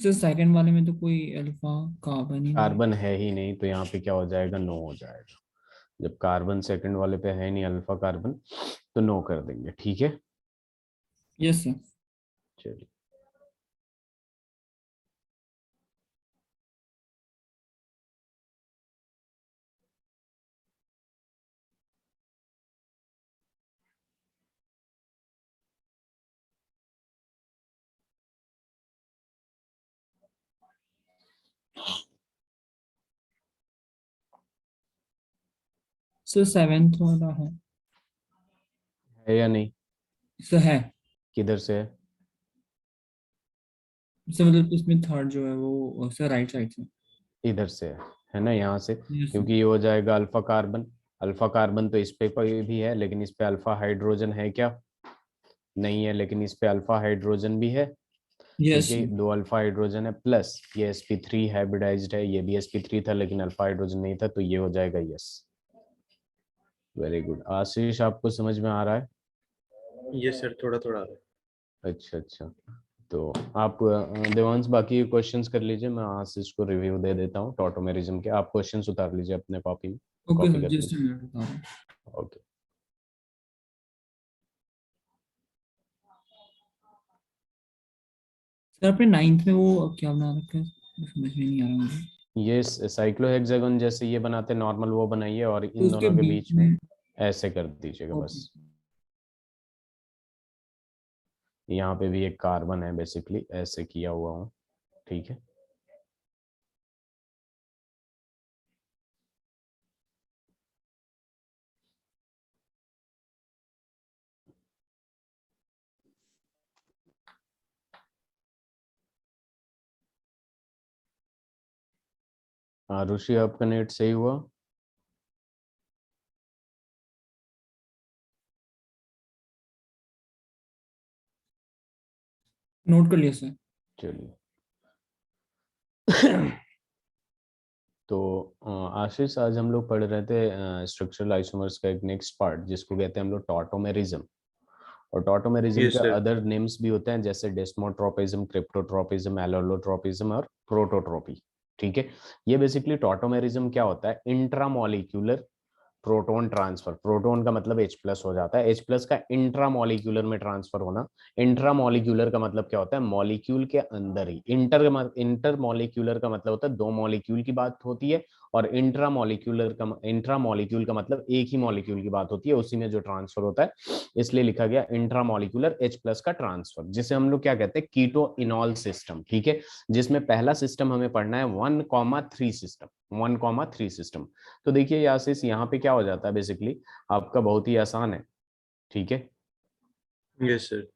सर सेकंड वाले में तो कोई अल्फा कार्बन ही नहीं। कार्बन है ही नहीं, तो यहाँ पे क्या हो जाएगा, नो हो जाएगा। जब कार्बन सेकंड वाले पे है नहीं अल्फा कार्बन, तो नो कर देंगे, ठीक है। Yes sir. चलिए, सर सेवेंथ वाला है या नहीं, है। किधर से है? सर मतलब इसमें थर्ड जो है वो सर राइट साइड से। इधर से है ना, यहाँ से, यस सर। क्योंकि ये हो जाएगा अल्फा कार्बन। अल्फा कार्बन तो इस पे कोई भी है, लेकिन इस पे अल्फा हाइड्रोजन है क्या? नहीं है, लेकिन इस पे अल्फा हाइड्रोजन भी है। ठीक यस है, सर। दो अल्फा हाइड्रोजन है, प्लस ये sp3 हाइब्रिडाइज्ड है, ये भी sp3 था लेकिन अल्फा हाइड्रोजन नहीं था, तो ये हो जाएगा यस। वेरी गुड आशीष, आपको समझ में आ रहा है? यस सर, थोड़ा थोड़ा। अच्छा अच्छा। तो आप देवांश बाकी क्वेश्चंस कर लीजिए, मैं आशीष को रिव्यू दे देता हूँ टॉटोमेरिज्म के। आप क्वेश्चंस उतार लीजिए अपने कॉपी में, ओके कॉपी सर, कर जस्ट लीजिए। मिनट बता रहा हूँ। ओके। सर आपने नाइन्थ में वो क्या बना रखा है, समझ में नहीं आ रहा मुझे। ये साइक्लोहेक्सागोन जैसे ये बनाते नॉर्मल, वो बनाइए और तो इन उसके दोनों के बीच बीच में में। ऐसे कर दीजिएगा ओके। बस। यहाँ पे भी एक कार्बन है, बेसिकली ऐसे किया हुआ हूँ, ठीक है। ऋषि, आपका नेट सही हुआ? नोट कर लिया सर। चलिए। तो आशीष, आज हम लोग पढ़ रहे थे स्ट्रक्चरल आइसोमर्स का एक नेक्स्ट पार्ट, जिसको कहते हैं हम लोग टॉटोमेरिज्म। और टॉटोमेरिज्म के यस सर। अदर नेम्स भी होते हैं, जैसे डेस्मोट्रोपिज्म, क्रिप्टोट्रोपिज्म, एलोलोट्रोपिज्म और प्रोटोट्रोपी। ठीक है। ये बेसिकली टॉटोमेरिज्म क्या होता है, इंट्रामोलिक्यूलर प्रोटोन ट्रांसफर। प्रोटोन का मतलब H प्लस हो जाता है, H प्लस का इंट्रामोलिक्यूलर में ट्रांसफर होना। इंट्रामोलिक्यूलर का मतलब क्या होता है, मॉलिक्यूल के अंदर ही। इंटरमोलिक्यूलर का मतलब होता है दो मॉलिक्यूल की बात होती है, और इंट्रामोलिक्यूल का मतलब एक ही मॉलिक्यूल की बात होती है, उसी में जो ट्रांसफर होता है। इसलिए लिखा गया इंट्रामोलिक्यूलर H प्लस का ट्रांसफर, जिसे हम लोग क्या कहते हैं, कीटो इनॉल सिस्टम। ठीक है, जिसमें पहला सिस्टम हमें पढ़ना है 1,3 सिस्टम। 1,3 सिस्टम। तो देखिए यासिस, यहाँ पे क्या हो जाता है बेसिकली, आपका बहुत ही आसान है। ठीक है, यस सर।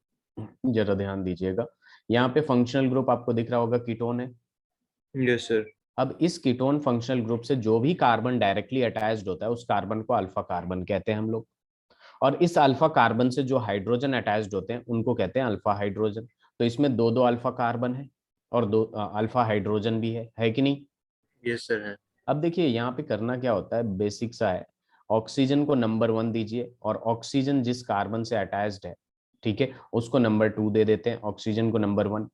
जरा ध्यान दीजिएगा। यहाँ पे फंक्शनल ग्रुप आपको दिख रहा होगा, कीटोन है। Yes sir. अब इस कीटोन फंक्शनल ग्रुप से जो भी कार्बन डायरेक्टली अटैच्ड होता है, उस कार्बन को अल्फा कार्बन कहते हैं हम लोग। और इस अल्फा कार्बन से जो हाइड्रोजन अटैच्ड होते हैं, उनको कहते हैं अल्फा हाइड्रोजन। तो इसमें दो दो अल्फा कार्बन है, और दो अल्फा हाइड्रोजन भी है कि नहीं? यस सर है। अब देखिए यहाँ पे करना क्या होता है, बेसिक सा है। ऑक्सीजन को नंबर 1 दीजिए, और ऑक्सीजन जिस कार्बन से अटैच्ड है, ठीक है, उसको नंबर 2 दे देते हैं, ऑक्सीजन को नंबर 1,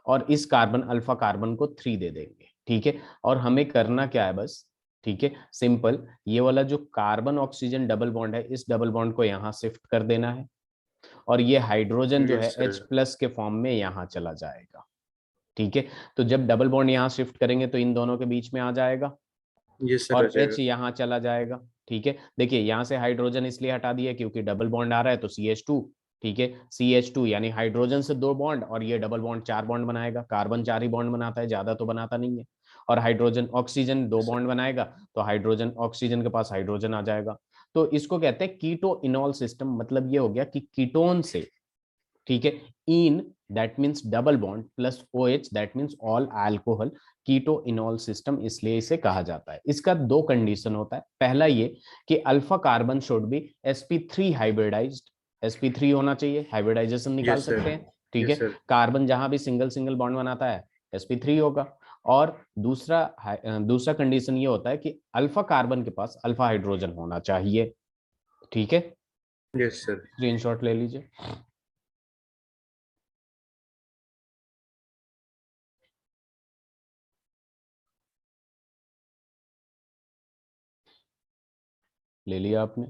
और इस कार्बन अल्फा कार्बन को 3 दे देंगे। ठीक है, और हमें करना क्या है बस, ठीक है, सिंपल, ये वाला जो कार्बन ऑक्सीजन डबल बॉन्ड है, इस डबल बॉन्ड को यहाँ शिफ्ट कर देना है, और ये हाइड्रोजन जो यस है सर। H प्लस के फॉर्म में यहाँ चला जाएगा। ठीक है, तो जब डबल बॉन्ड यहाँ शिफ्ट करेंगे तो इन दोनों के बीच में आ जाएगा, यस सर, आ और जाएगा। H यहाँ चला जाएगा। ठीक है, देखिए यहाँ से हाइड्रोजन इसलिए हटा दिया क्योंकि डबल बॉन्ड आ रहा है, तो CH2। ठीक है, CH2 यानी हाइड्रोजन से 2 बॉन्ड, और ये डबल बॉन्ड 4 बॉन्ड बनाएगा। कार्बन 4 ही बॉन्ड बनाता है, ज्यादा तो बनाता नहीं है। और hydrogen oxygen 2 yes sir. Bond बनाएगा, तो हाइड्रोजन ऑक्सीजन के पास हाइड्रोजन आ जाएगा। तो इसको कहते हैं कीटो इनॉल सिस्टम। मतलब ये हो गया कि कीटोन से, ठीक है, ene that means double bond plus OH that means ol अल्कोहल, कीटो इनॉल सिस्टम इसलिए इसे कहा जाता है। इसका दो कंडीशन होता है। पहला ये कि alpha carbon should be sp3 hybridized, sp3 होना चाहिए, हाइब्रिडाइजेशन निकाल यस सर। सकते हैं। ठीक है, यस सर। कार्बन जहां भी सिंगल सिंगल बॉन्ड बनाता है, sp3 होगा। और दूसरा कंडीशन ये होता है कि अल्फा कार्बन के पास अल्फा हाइड्रोजन होना चाहिए। ठीक है, यस सर। स्क्रीनशॉट ले लीजिए। ले लिया आपने?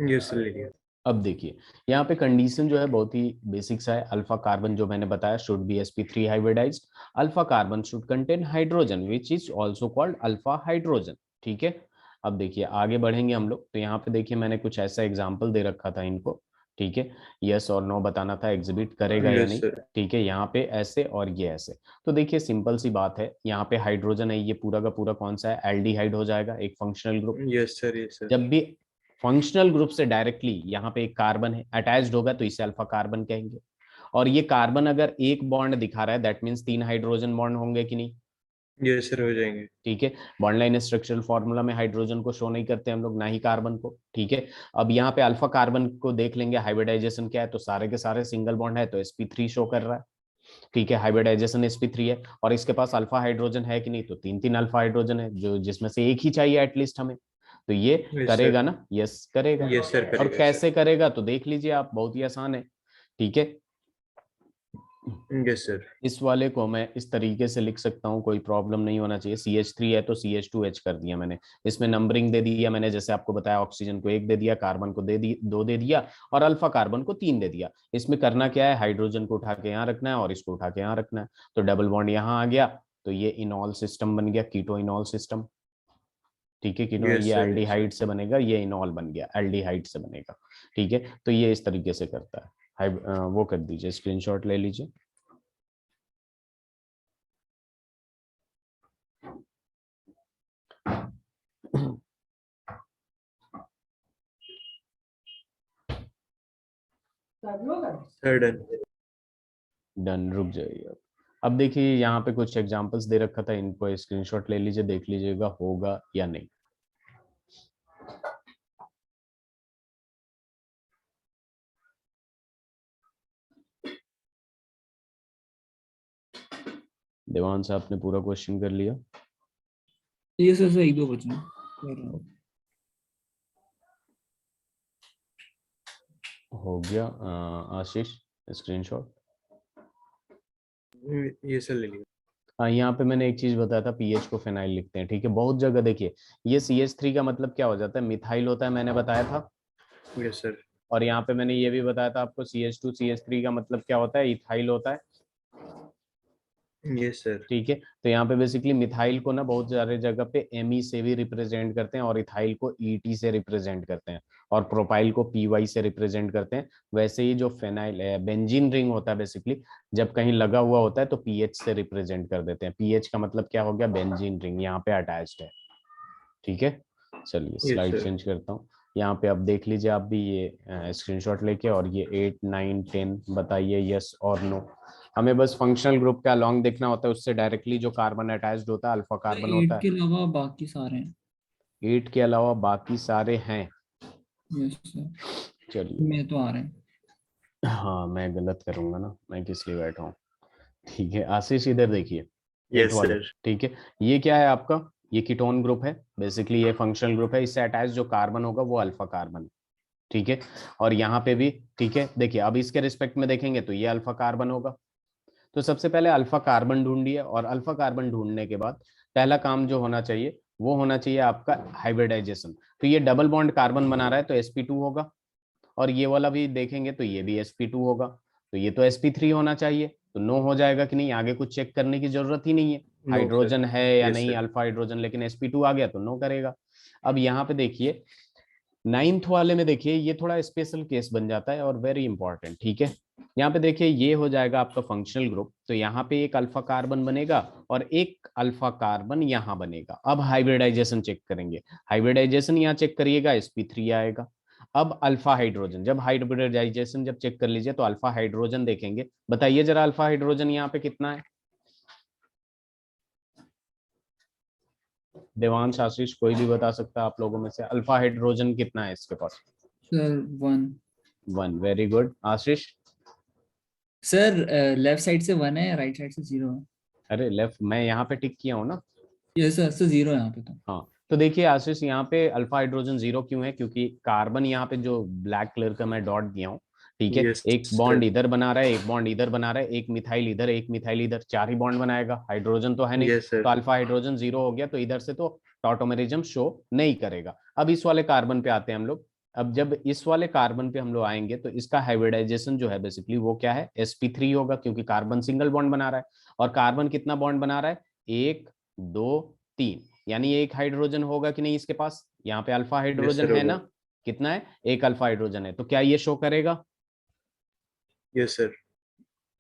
यस सर, ले लिया। अब देखिए यहाँ पे कंडीशन जो है बहुत ही बेसिक सा है। अल्फा कार्बन जो मैंने बताया should be sp3 hybridized. Alpha carbon should contain hydrogen which is also called alpha hydrogen. ठीक है, अब देखिए आगे बढ़ेंगे हम लोग। तो यहाँ पे देखिए मैंने कुछ ऐसा एग्जाम्पल दे रखा था इनको। ठीक है, यस और नो बताना था एग्जिबिट करेगा या यस नहीं। सर। ठीक है, यहाँ पे ऐसे और ये ऐसे। तो देखिए सिंपल सी बात है, यहाँ पे हाइड्रोजन है, ये पूरा का पूरा कौन सा है? एल्डिहाइड हो जाएगा, एक functional group. Yes sir, yes sir. जब भी फंक्शनल ग्रुप से डायरेक्टली यहाँ पे एक कार्बन है अटैच्ड होगा तो इसे अल्फा कार्बन कहेंगे। और ये कार्बन अगर एक बॉन्ड दिखा रहा है दैट मीन्स 3 हाइड्रोजन बॉन्ड होंगे कि नहीं? यस सर, हो जाएंगे। ठीक है, बॉन्ड लाइन स्ट्रक्चरल फॉर्मूला में हाइड्रोजन को शो नहीं करते हम लोग, ना ही कार्बन को। ठीक है, अब यहाँ पे अल्फा कार्बन को देख लेंगे, हाइब्रिडाइजेशन क्या है, तो सारे के सारे सिंगल बॉन्ड है तो sp3 शो कर रहा है। ठीक है, हाइब्रिडाइजेशन sp3 है और इसके पास अल्फा हाइड्रोजन है कि नहीं, तो 3 अल्फा हाइड्रोजन है, जो जिसमें से एक ही चाहिए एटलीस्ट हमें। तो ये यस करेगा सर। ना? यस करेगा। यस सर, और करेगा कैसे करेगा तो देख लीजिए आप, बहुत ही आसान है। ठीक है, सर। Yes sir. इस वाले को मैं इस तरीके से लिख सकता हूँ, कोई प्रॉब्लम नहीं होना चाहिए। CH3 है तो CH2H कर दिया मैंने, इसमें नंबरिंग दे दिया मैंने, जैसे आपको बताया ऑक्सीजन को 1 दे दिया, कार्बन को 2 दे दिया और अल्फा कार्बन को 3 दे दिया। इसमें करना क्या है, हाइड्रोजन को उठा के यहाँ रखना है और इसको उठा के यहाँ रखना है। तो डबल बॉन्ड यहाँ आ गया, तो ये इनॉल सिस्टम बन गया, कीटो इनॉल सिस्टम। ठीक है, कीटो यस ये सर, यस एल्डिहाइड सर। से बनेगा, ये इनॉल बन गया, एल्डिहाइड से बनेगा। ठीक है, तो ये इस तरीके से करता है। वो कर दीजिए, स्क्रीनशॉट ले लीजिए। Sir done. डन, रुक जाइए अब देखिए यहाँ पे कुछ एग्जांपल्स दे रखा था, इनको स्क्रीनशॉट ले लीजिए, देख लीजिएगा होगा या नहीं। देवांश आपने पूरा क्वेश्चन कर लिया? ये सर एक दो बचे हैं, कर रहा हूँ। हो गया। आशीष स्क्रीनशॉट। ये सर, ले लिया। हाँ, यहाँ पे मैंने एक चीज बताया था, पीएच को फिनाइल लिखते हैं। ठीक है, बहुत जगह देखिए ये CH3 का मतलब क्या हो जाता है, मिथाइल होता है, मैंने बताया था। Yes sir. और यहाँ पे मैंने ये भी बताया था आपको, CH2 CH3 का मतलब क्या होता है, इथाइल होता है। Yes sir. ठीक है, तो यहाँ पे बेसिकली मिथाइल को ना बहुत सारे जगह पे Me से भी रिप्रेजेंट करते हैं और इथाइल को ET से रिप्रेजेंट करते हैं और प्रोपाइल को PY से रिप्रेजेंट करते हैं। वैसे ही जो फेनाइल बेंजीन रिंग होता है बेसिकली जब कहीं लगा हुआ होता है तो PH से रिप्रेजेंट कर देते हैं। PH का मतलब क्या हो गया, बेंजीन रिंग यहाँ पे अटैच्ड है। ठीक है, चलिए यस स्लाइड सर। चेंज करता हूँ। यहाँ पे अब देख लीजिए आप भी ये स्क्रीनशॉट लेके, और ये 8 9 10 बताइए यस और नो। हमें बस फंक्शनल ग्रुप का लॉन्ग देखना होता है, उससे डायरेक्टली जो कार्बन अटैच्ड होता है अल्फा सर कार्बन होता 8 है। के अलावा बाकी सारे हैं। 8 के अलावा बाकी सारे हैं? यस सर, चलिए, मैं तो आ रहे हैं। हाँ मैं गलत करूंगा ना, मैं किस लिए बैठा हूँ। ठीक है, आशीष इधर देखिए, 8 यस वाले। सर। ठीक है, ये क्या है आपका, ये कीटोन ग्रुप है बेसिकली, ये फंक्शनल ग्रुप है, इससे अटैच जो कार्बन होगा वो अल्फा कार्बन है। ठीक है, और यहाँ पे भी ठीक है, देखिए अब इसके रिस्पेक्ट में देखेंगे तो ये अल्फा कार्बन होगा। तो सबसे पहले अल्फा कार्बन ढूंढिए, और अल्फा कार्बन ढूंढने के बाद पहला काम जो होना चाहिए वो होना चाहिए आपका हाइब्रिडाइजेशन। तो ये डबल बॉन्ड कार्बन बना रहा है तो sp2 होगा, और ये वाला भी देखेंगे तो ये भी sp2 होगा, तो ये तो sp3 होना चाहिए। तो नो हो जाएगा कि नहीं, आगे कुछ चेक करने की जरूरत ही नहीं है। No sir. हाइड्रोजन है या यस नहीं सर। अल्फा हाइड्रोजन, लेकिन sp2 आ गया तो नो करेगा। अब यहाँ पे देखिए 9th वाले में देखिए ये थोड़ा स्पेशल केस बन जाता है और वेरी इंपॉर्टेंट। ठीक है, यहाँ पे देखिए ये हो जाएगा आपका फंक्शनल ग्रुप, तो यहाँ पे एक अल्फा कार्बन बनेगा और एक अल्फा कार्बन यहाँ बनेगा। अब हाइब्रिडाइजेशन चेक करेंगे, हाइब्रिडाइजेशन यहाँ चेक करिएगा sp3 आएगा। अब अल्फा हाइड्रोजन, जब हाइब्रिडाइजेशन जब चेक कर लीजिए तो अल्फा हाइड्रोजन देखेंगे, बताइए जरा अल्फा हाइड्रोजन यहाँ पे कितना है? देवांश, आशीष, कोई भी बता सकता है आप लोगों में से, अल्फा हाइड्रोजन कितना है इसके पास? सर 1। 1, वेरी गुड। आशीष? सर लेफ्ट साइड से 1 है, राइट साइड से 0 है। अरे लेफ्ट, मैं यहाँ पे टिक किया हूँ ना। यस सर, 0 है यहाँ पे तो। हाँ, तो देखिए आशीष यहाँ पे अल्फा हाइड्रोजन 0 क्यों है, क्योंकि कार्बन यहाँ पे जो ब्लैक कलर का मैं डॉट दिया हूँ, ठीक है, Yes, एक बॉन्ड sir. इधर बना रहा है, एक बॉन्ड इधर बना रहा है, एक मिथाइल इधर, एक मिथाइल इधर, 4 ही बॉन्ड बनाएगा, हाइड्रोजन तो है नहीं। Yes, sir. तो अल्फा हाइड्रोजन 0 हो गया, तो इधर से तो टॉटोमेरिज्म शो नहीं करेगा। अब इस वाले कार्बन पे आते हैं हम लोग। अब जब इस वाले कार्बन पे हम लोग आएंगे तो इसका हाइब्रिडाइजेशन जो है बेसिकली वो क्या है, sp3 होगा, क्योंकि कार्बन सिंगल बॉन्ड बना रहा है। और कार्बन कितना बॉन्ड बना रहा है, 1 2 3, यानी एक हाइड्रोजन होगा कि नहीं इसके पास, यहाँ पे अल्फा Yes, हाइड्रोजन sir. है होगा. ना, कितना है, एक अल्फा हाइड्रोजन है, तो क्या ये शो करेगा, Yes, sir.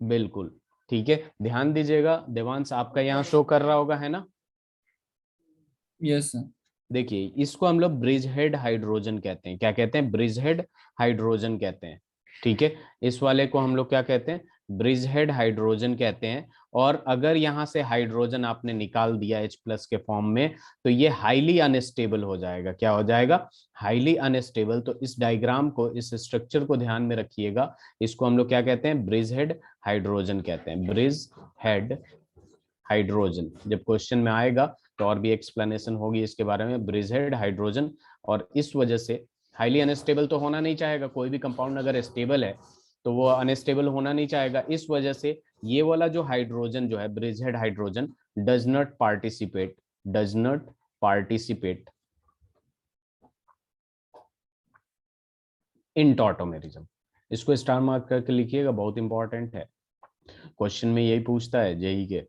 बिल्कुल। ठीक है, ध्यान दीजिएगा, देवांश आपका यहाँ शो कर रहा होगा, है ना। Yes sir. देखिए इसको हम लोग ब्रिज हेड हाइड्रोजन कहते हैं, क्या कहते हैं, ब्रिज हेड हाइड्रोजन कहते हैं। ठीक है, इस वाले को हम लोग क्या कहते हैं, ब्रिज हेड हाइड्रोजन कहते हैं। और अगर यहाँ से हाइड्रोजन आपने निकाल दिया H+ के फॉर्म में, तो ये हाईली अनस्टेबल हो जाएगा, क्या हो जाएगा, हाईली अनस्टेबल। तो इस डायग्राम को, इस स्ट्रक्चर को ध्यान में रखिएगा, इसको हम लोग क्या कहते हैं, ब्रिज हेड हाइड्रोजन कहते हैं, ब्रिज हेड हाइड्रोजन। जब क्वेश्चन में आएगा तो और भी एक्सप्लेनेशन होगी इसके बारे में, ब्रिज हेड हाइड्रोजन। और इस वजह से हाईली अनस्टेबल तो होना नहीं चाहेगा, कोई भी कंपाउंड अगर स्टेबल है तो वो अनस्टेबल होना नहीं चाहेगा, इस वजह से ये वाला जो हाइड्रोजन जो है, bridge head hydrogen, does not participate in tautomerism. इसको स्टार मार्क करके लिखिएगा, बहुत इंपॉर्टेंट है, क्वेश्चन में यही पूछता है जेई के,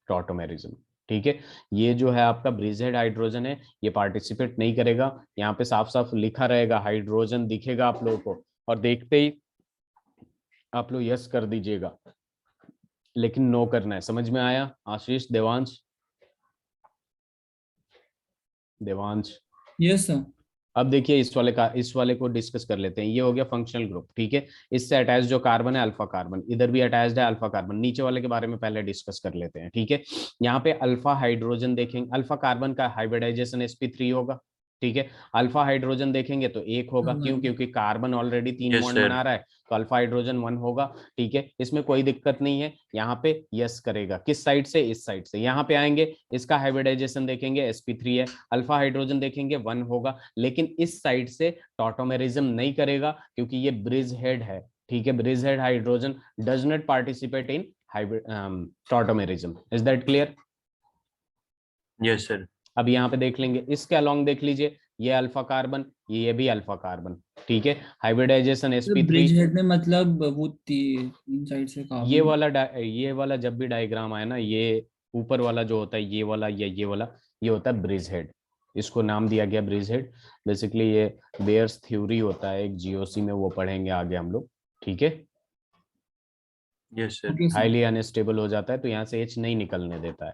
टॉटोमेरिज्म। ठीक है, ये जो है आपका ब्रिजहेड हाइड्रोजन है, ये पार्टिसिपेट नहीं करेगा, यहाँ पे साफ साफ लिखा रहेगा, हाइड्रोजन दिखेगा आप लोगों को, और देखते ही आप लोग यस कर दीजिएगा, लेकिन नो करना है। समझ में आया आशीष, देवांश, देवांश। Yes sir. अब देखिए इस वाले को डिस्कस कर लेते हैं। ये हो गया फंक्शनल ग्रुप, ठीक है, इससे अटैच जो कार्बन है अल्फा कार्बन, इधर भी अटैच्ड है अल्फा कार्बन। नीचे वाले के बारे में पहले डिस्कस कर लेते हैं, ठीक है। यहाँ पे अल्फा हाइड्रोजन देखेंगे, अल्फा कार्बन का हाइब्रिडाइजेशन sp3 होगा, ठीक है। अल्फा हाइड्रोजन देखेंगे तो 1 होगा, क्यों, क्योंकि carbon already 3 Yes, bond sir. बना रहा है, तो अल्फा हाइड्रोजन 1 होगा। ठीक है, इसमें कोई दिक्कत नहीं है, यहाँ पे यस करेगा, किस साइड से, इस साइड से। यहाँ पे आएंगे, इसका हाइब्रिडाइजेशन देखेंगे, sp3 है, अल्फा हाइड्रोजन देखेंगे 1 होगा, लेकिन इस साइड से टॉटोमेरिज्म नहीं करेगा, क्योंकि ये ब्रिज हेड है। ठीक है, bridge head hydrogen does not participate in tautomerism. Is that clear. Yes, sir. अब यहाँ पे देख लेंगे, इसके अलोंग देख लीजिए, ये अल्फा कार्बन, ये भी अल्फा कार्बन। ठीक है, हाइब्रिडाइजेशन sp3। ब्रिज हेड में मतलब वो तीन साइड से कार्बन। ये वाला जब भी डायग्राम आए ना, ये ऊपर वाला जो होता है, ये वाला या ये वाला, ये होता है ब्रिज हेड। इसको नाम दिया गया ब्रिज हेड। बेसिकली ये बेयर्स थ्योरी होता है एक, जीओसी में वो पढ़ेंगे आगे हम लोग। ठीक है, Yes, sir. Okay sir. Highly unstable हो जाता है तो यहाँ से एच नहीं निकलने देता है।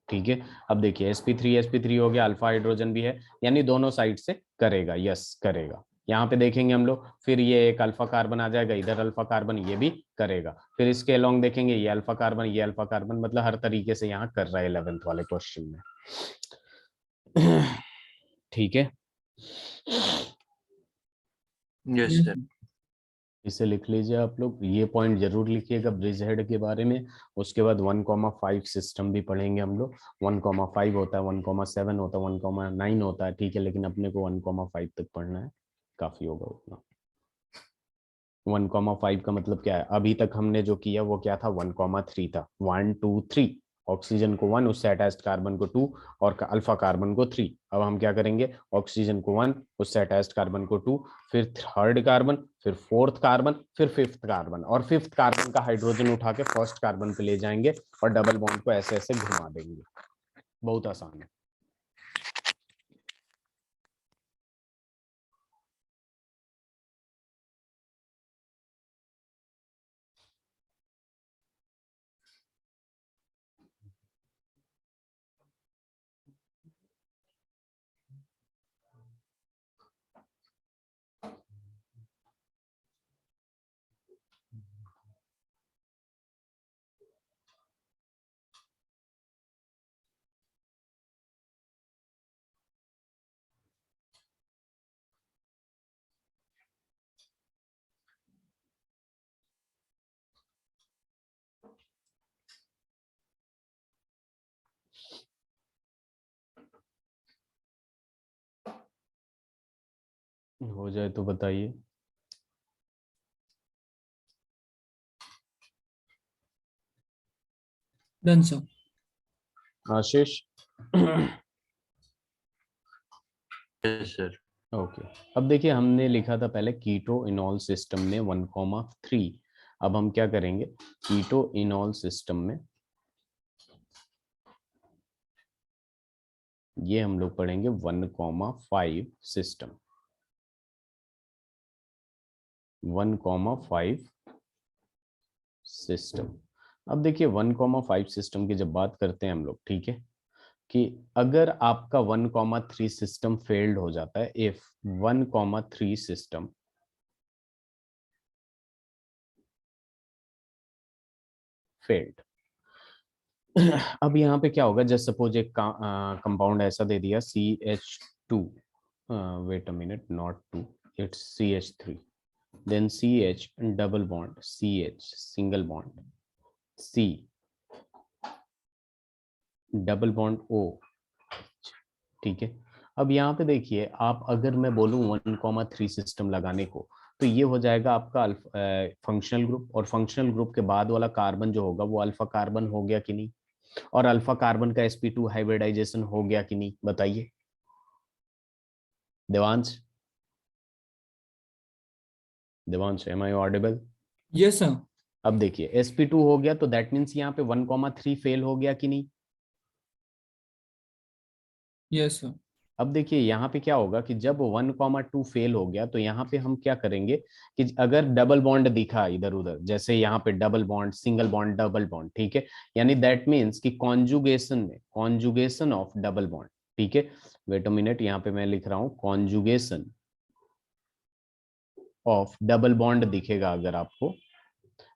ठीक है, अब देखिए sp3 हो गया, अल्फा हाइड्रोजन भी है, यानी दोनों साइड से करेगा, यस करेगा। यहाँ पे देखेंगे हम लोग, फिर ये एक अल्फा कार्बन आ जाएगा, इधर अल्फा कार्बन, ये भी करेगा। फिर इसके अलोंग देखेंगे, ये अल्फा कार्बन, ये अल्फा कार्बन, मतलब हर तरीके से यहाँ कर रहा है 11th वाले क्वेश्चन में। ठीक है, Yes, यस sir. इसे लिख लीजिए आप लोग, ये पॉइंट जरूर लिखिएगा ब्रिज हेड के बारे में। उसके बाद 1,5 सिस्टम भी पढ़ेंगे हम लोग। 1,5 होता है, 1,7 होता है, 1,9 होता है, ठीक है, लेकिन अपने को 1,5 तक पढ़ना है, काफी होगा उतना। 1,5 का मतलब क्या है, अभी तक हमने जो किया वो क्या था, 1,3 था, 1 2 3, ऑक्सीजन को 1, उससे अटैच्ड कार्बन को 2, और अल्फा कार्बन को 3। अब हम क्या करेंगे, ऑक्सीजन को 1, उससे अटैच्ड कार्बन को 2, फिर थर्ड कार्बन, फिर फोर्थ कार्बन, फिर फिफ्थ कार्बन, और फिफ्थ कार्बन का हाइड्रोजन उठा के फर्स्ट कार्बन पे ले जाएंगे और डबल बॉन्ड को ऐसे ऐसे घुमा देंगे। बहुत आसान है। हो जाए तो बताइए। Done sir. Ashish? Yes, sir. Okay, अब देखिए हमने लिखा था पहले कीटो इनॉल सिस्टम में 1,3। अब हम क्या करेंगे, कीटो इनॉल सिस्टम में ये हम लोग पढ़ेंगे 1,5 सिस्टम, 1,5 सिस्टम। अब देखिए 1,5 सिस्टम की जब बात करते हैं हम लोग, ठीक है, कि अगर आपका 1,3 सिस्टम फेल्ड हो जाता है, इफ 1,3 सिस्टम फेल्ड, अब यहाँ पे क्या होगा, जस्ट सपोज एक कंपाउंड ऐसा दे दिया CH2, wait a minute, not 2, it's CH3, then CH double bond CH single bond C double bond O, ठीक है। अब यहाँ पे देखिए, आप अगर मैं बोलूँ 1,3 सिस्टम लगाने को, तो ये हो जाएगा आपका फंक्शनल ग्रुप, और फंक्शनल ग्रुप के बाद वाला कार्बन जो होगा वो अल्फा कार्बन हो गया कि नहीं, और अल्फा कार्बन का sp2 हाइब्रिडाइजेशन हो गया कि नहीं, बताइए Devansh? Devansh, am I audible? Yes sir. अब देखिए sp2 हो गया, तो दैट मीन्स यहाँ पे 1,3 फेल हो गया कि नहीं। Yes sir. अब देखिए यहाँ पे क्या होगा कि जब 1,2 फेल हो गया, तो यहाँ पे हम क्या करेंगे कि अगर डबल बॉन्ड दिखा इधर उधर, जैसे यहाँ पे double bond, single bond, double bond, ठीक है, यानी दैट मीन्स कि कॉन्जुगेशन में, कॉन्जुगेशन ऑफ डबल बॉन्ड, ठीक है, वेट अ मिनट, यहाँ पे मैं लिख रहा हूँ कॉन्जुगेशन ऑफ डबल बॉन्ड दिखेगा अगर आपको।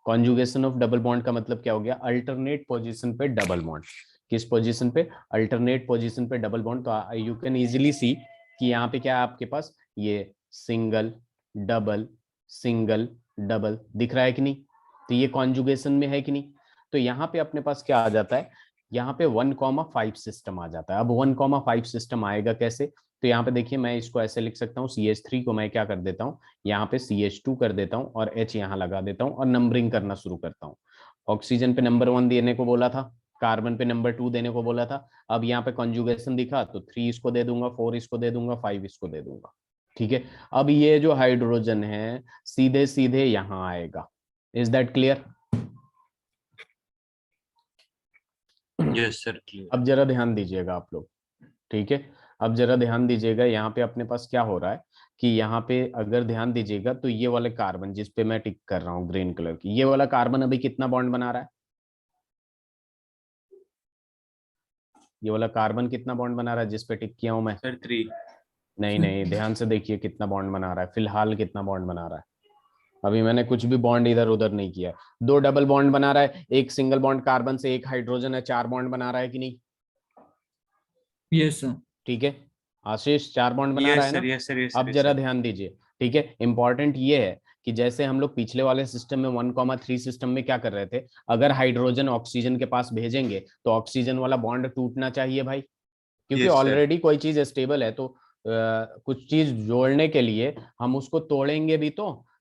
कॉन्जुगेशन ऑफ डबल बॉन्ड का मतलब क्या हो गया, अल्टरनेट पोजीशन पे डबल बॉन्ड, किस पोजीशन पे, अल्टरनेट पोजीशन पे डबल बॉन्ड। तो यू कैन इजीली सी कि यहाँ पे क्या है आपके पास, ये सिंगल डबल सिंगल डबल दिख रहा है कि नहीं, तो ये कॉन्जुगेशन में है कि नहीं। तो यहाँ पे अपने पास क्या आ जाता है, यहाँ पे 1,5 सिस्टम आ जाता है। अब 1,5 सिस्टम आएगा कैसे, तो यहाँ पे देखिए मैं इसको ऐसे लिख सकता हूँ, CH3 को मैं क्या कर देता हूँ, यहाँ पे CH2 कर देता हूँ और H यहाँ लगा देता हूँ और नंबरिंग करना शुरू करता हूँ। ऑक्सीजन पे नंबर 1 देने को बोला था, कार्बन पे नंबर 2 देने को बोला था। अब यहाँ पे कॉन्जुगेशन दिखा तो 3 इसको दे दूंगा, 4 इसको दे दूंगा, 5 इसको दे दूंगा, ठीक है। अब ये जो हाइड्रोजन है सीधे सीधे यहाँ आएगा। Is that clear? Yes, sir. Clear. अब जरा ध्यान दीजिएगा आप लोग, ठीक है। अब जरा ध्यान दीजिएगा, यहाँ पे अपने पास क्या हो रहा है कि यहाँ पे अगर ध्यान दीजिएगा तो ये वाले कार्बन जिस पे मैं टिक कर रहा हूँ ग्रीन कलर की, ये वाला कार्बन अभी कितना बॉन्ड बना रहा है, ये वाला कार्बन कितना बॉन्ड बना रहा है जिस पे टिक किया हूं मैं? Sir, 3. नहीं नहीं, ध्यान से देखिए कितना बॉन्ड बना रहा है, फिलहाल कितना बॉन्ड बना रहा है। अभी मैंने कुछ भी बॉन्ड इधर उधर नहीं किया। 2 डबल बॉन्ड बना रहा है, एक सिंगल बॉन्ड कार्बन से, एक हाइड्रोजन है, 4 बॉन्ड बना रहा है कि नहीं, यस सर। ठीक है। आशीष 4 बॉन्ड बना रहा Yes, है sir. ना। Yes, sir. Yes, sir. अब Yes, जरा sir. ध्यान दीजिए, ठीक है, इंपॉर्टेंट ये है कि जैसे हम लोग पिछले वाले सिस्टम में 1,3 सिस्टम में क्या कर रहे थे, अगर हाइड्रोजन ऑक्सीजन के पास भेजेंगे तो ऑक्सीजन वाला बॉन्ड टूटना चाहिए भाई, क्योंकि Yes, sir. ऑलरेडी कोई चीज स्टेबल है, तो कुछ चीज जोड़ने के लिए हम उसको तोड़ेंगे भी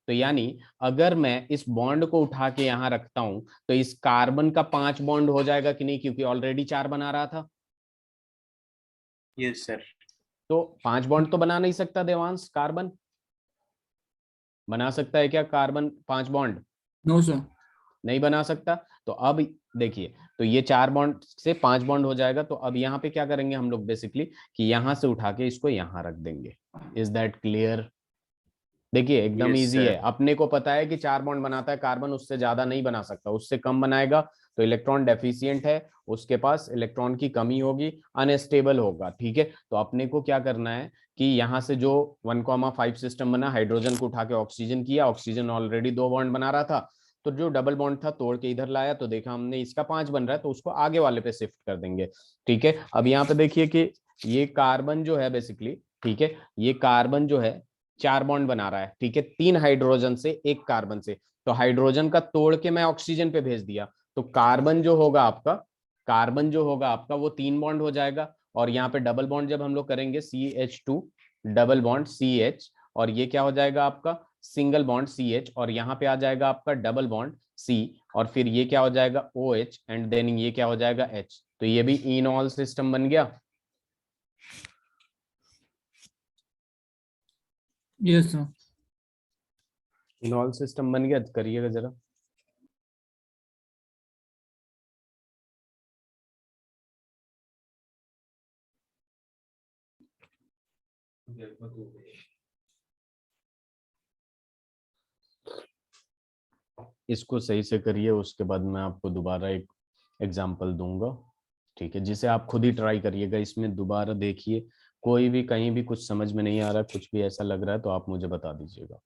तो यानी अगर मैं इस बॉन्ड को उठा के यहाँ रखता हूं तो इस कार्बन का 5 बॉन्ड हो जाएगा कि नहीं, क्योंकि ऑलरेडी 4 बना रहा था। Yes, sir. तो 5 बॉन्ड तो बना नहीं सकता देवांश कार्बन, बना सकता है क्या कार्बन 5 बॉन्ड? No sir. नहीं बना सकता। तो अब देखिए, तो ये 4 बॉन्ड से 5 बॉन्ड हो जाएगा, तो अब यहाँ पे क्या करेंगे हम लोग बेसिकली कि यहाँ से उठा के इसको यहाँ रख देंगे। Is that clear? देखिए एकदम Yes, इजी है, sir. अपने को पता है कि 4 बॉन्ड बनाता है कार्बन, उससे ज्यादा नहीं बना सकता, उससे कम बनाएगा तो इलेक्ट्रॉन डेफिशिएंट है, उसके पास इलेक्ट्रॉन की कमी होगी, अनस्टेबल होगा, ठीक है। तो अपने को क्या करना है कि यहाँ से जो 1,5 सिस्टम बना, हाइड्रोजन को उठा के ऑक्सीजन किया, ऑक्सीजन ऑलरेडी 2 बॉन्ड बना रहा था, तो जो डबल बॉन्ड था तोड़ के इधर लाया, तो देखा हमने इसका 5 बन रहा है, तो उसको आगे वाले पे शिफ्ट कर देंगे, ठीक है। अब यहाँ पे देखिए कि ये कार्बन जो है बेसिकली, ठीक है, ये कार्बन जो है 4 बॉन्ड बना रहा है, ठीक है, 3 हाइड्रोजन से 1 कार्बन से, तो हाइड्रोजन का तोड़ के मैं ऑक्सीजन पे भेज दिया, तो कार्बन जो होगा आपका, कार्बन जो होगा आपका वो 3 बॉन्ड हो जाएगा, और यहाँ पे डबल बॉन्ड जब हम लोग करेंगे CH2 डबल बॉन्ड CH, और ये क्या हो जाएगा आपका सिंगल बॉन्ड CH, और यहाँ पे आ जाएगा आपका डबल बॉन्ड C। और फिर ये क्या हो जाएगा OH एंड देन ये क्या हो जाएगा H, तो ये भी इनॉल सिस्टम बन गया। Yes sir. इनॉल सिस्टम बन गया, करिएगा जरा। इसको सही से करिए, उसके बाद मैं आपको दोबारा एक एग्जांपल दूंगा, ठीक है, जिसे आप खुद ही ट्राई करिएगा। इसमें दोबारा देखिए, कोई भी कहीं भी कुछ समझ में नहीं आ रहा, कुछ भी ऐसा लग रहा है तो आप मुझे बता दीजिएगा।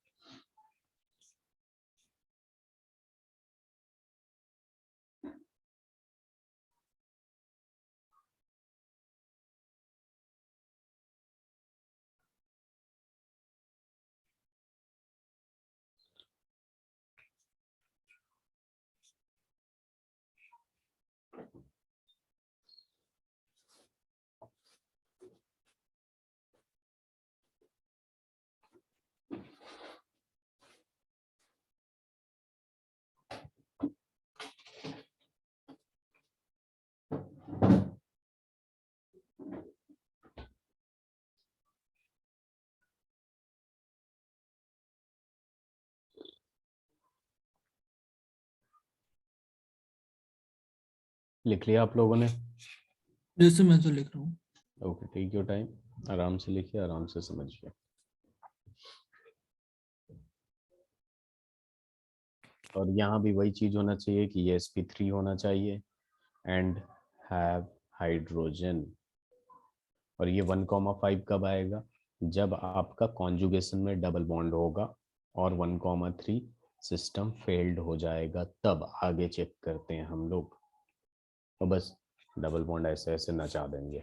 लिख लिया आप लोगों ने? जैसे मैं तो लिख रहा हूँ। ओके, टेक योर टाइम, आराम से लिखिए, आराम से समझिए। और यहाँ भी वही चीज होना चाहिए कि ये sp3 होना चाहिए एंड हैव हाइड्रोजन। और ये 1,5 कब आएगा? जब आपका कॉन्जुगेशन में डबल बॉन्ड होगा और 1,3 सिस्टम फेल्ड हो जाएगा, तब आगे चेक करते हैं हम लोग। तो बस डबल बॉन्ड ऐसे ऐसे नचा देंगे।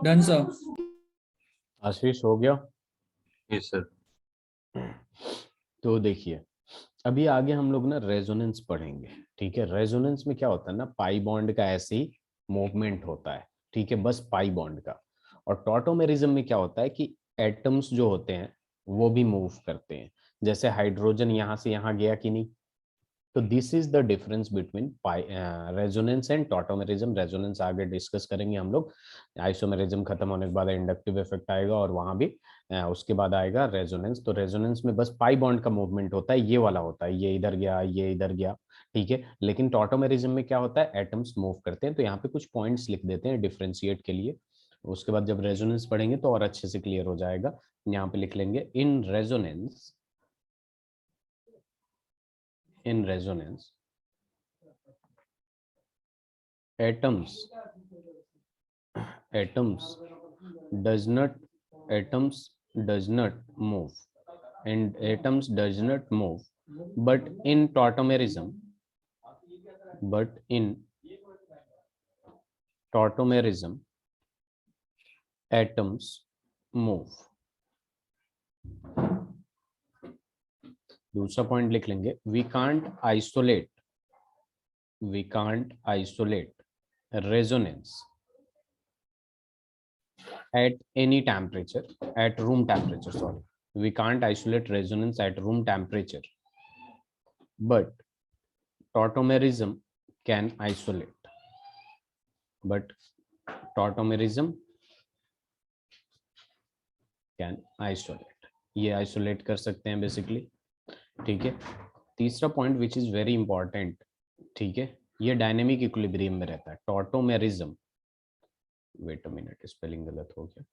Done sir. आशीष हो गया? Yes, sir. तो देखिए, अभी आगे हम लोग ना रेजोनेंस पढ़ेंगे, ठीक है। रेजोनेंस में क्या होता है ना, पाई बॉन्ड का ऐसे ही मूवमेंट होता है, ठीक है, बस पाई बॉन्ड का। और टॉटोमेरिज्म में क्या होता है कि एटम्स जो होते हैं वो भी मूव करते हैं। जैसे हाइड्रोजन यहाँ से यहाँ गया कि नहीं, तो this is the difference between resonance and tautomerism. Resonance आगे डिस्कस करेंगे हम लोग। आइसोमेरिज्म खत्म होने के बाद इंडक्टिव इफेक्ट आएगा और वहां भी उसके बाद आएगा रेजोनेंस। तो रेजोनेंस में बस पाई बॉन्ड का मूवमेंट होता है, ये वाला होता है, ये इधर गया ये इधर गया, ठीक है। लेकिन टॉटोमेरिज्म में क्या होता है, एटम्स मूव करते हैं। तो यहाँ पे कुछ पॉइंट्स लिख देते हैं डिफ्रेंशिएट के लिए, उसके बाद जब रेजोनेंस पढ़ेंगे तो और अच्छे से क्लियर हो जाएगा। यहाँ पे लिख लेंगे in resonance, in resonance atoms does not move, and atoms does not move, but in tautomerism atoms move। दूसरा पॉइंट लिख लेंगे, we can't isolate resonance at any temperature, at room temperature, sorry, we can't isolate resonance at room temperature, but tautomerism can isolate, but tautomerism can isolate, ये आइसोलेट कर सकते हैं बेसिकली, ठीक है। तीसरा point which is very important, ठीक है, ये डायनेमिक इक्विलिब्रियम में रहता है, tautomerism. Wait a minute, spelling गलत हो गया,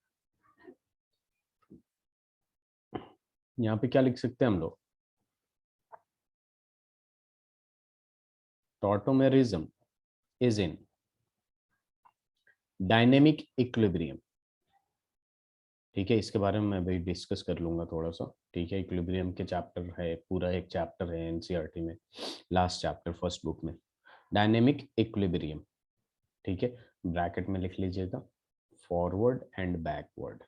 यहाँ पे क्या लिख सकते हैं हम लोग, tautomerism is in dynamic equilibrium, ठीक है। इसके बारे में मैं भी डिस्कस कर लूंगा थोड़ा सा, ठीक है। इक्विलिब्रियम के चैप्टर है, पूरा एक चैप्टर है एनसीईआरटी में, लास्ट चैप्टर फर्स्ट बुक में, डायनेमिक इक्विलिब्रियम, ठीक है। ब्रैकेट में लिख लीजिएगा फॉरवर्ड एंड बैकवर्ड।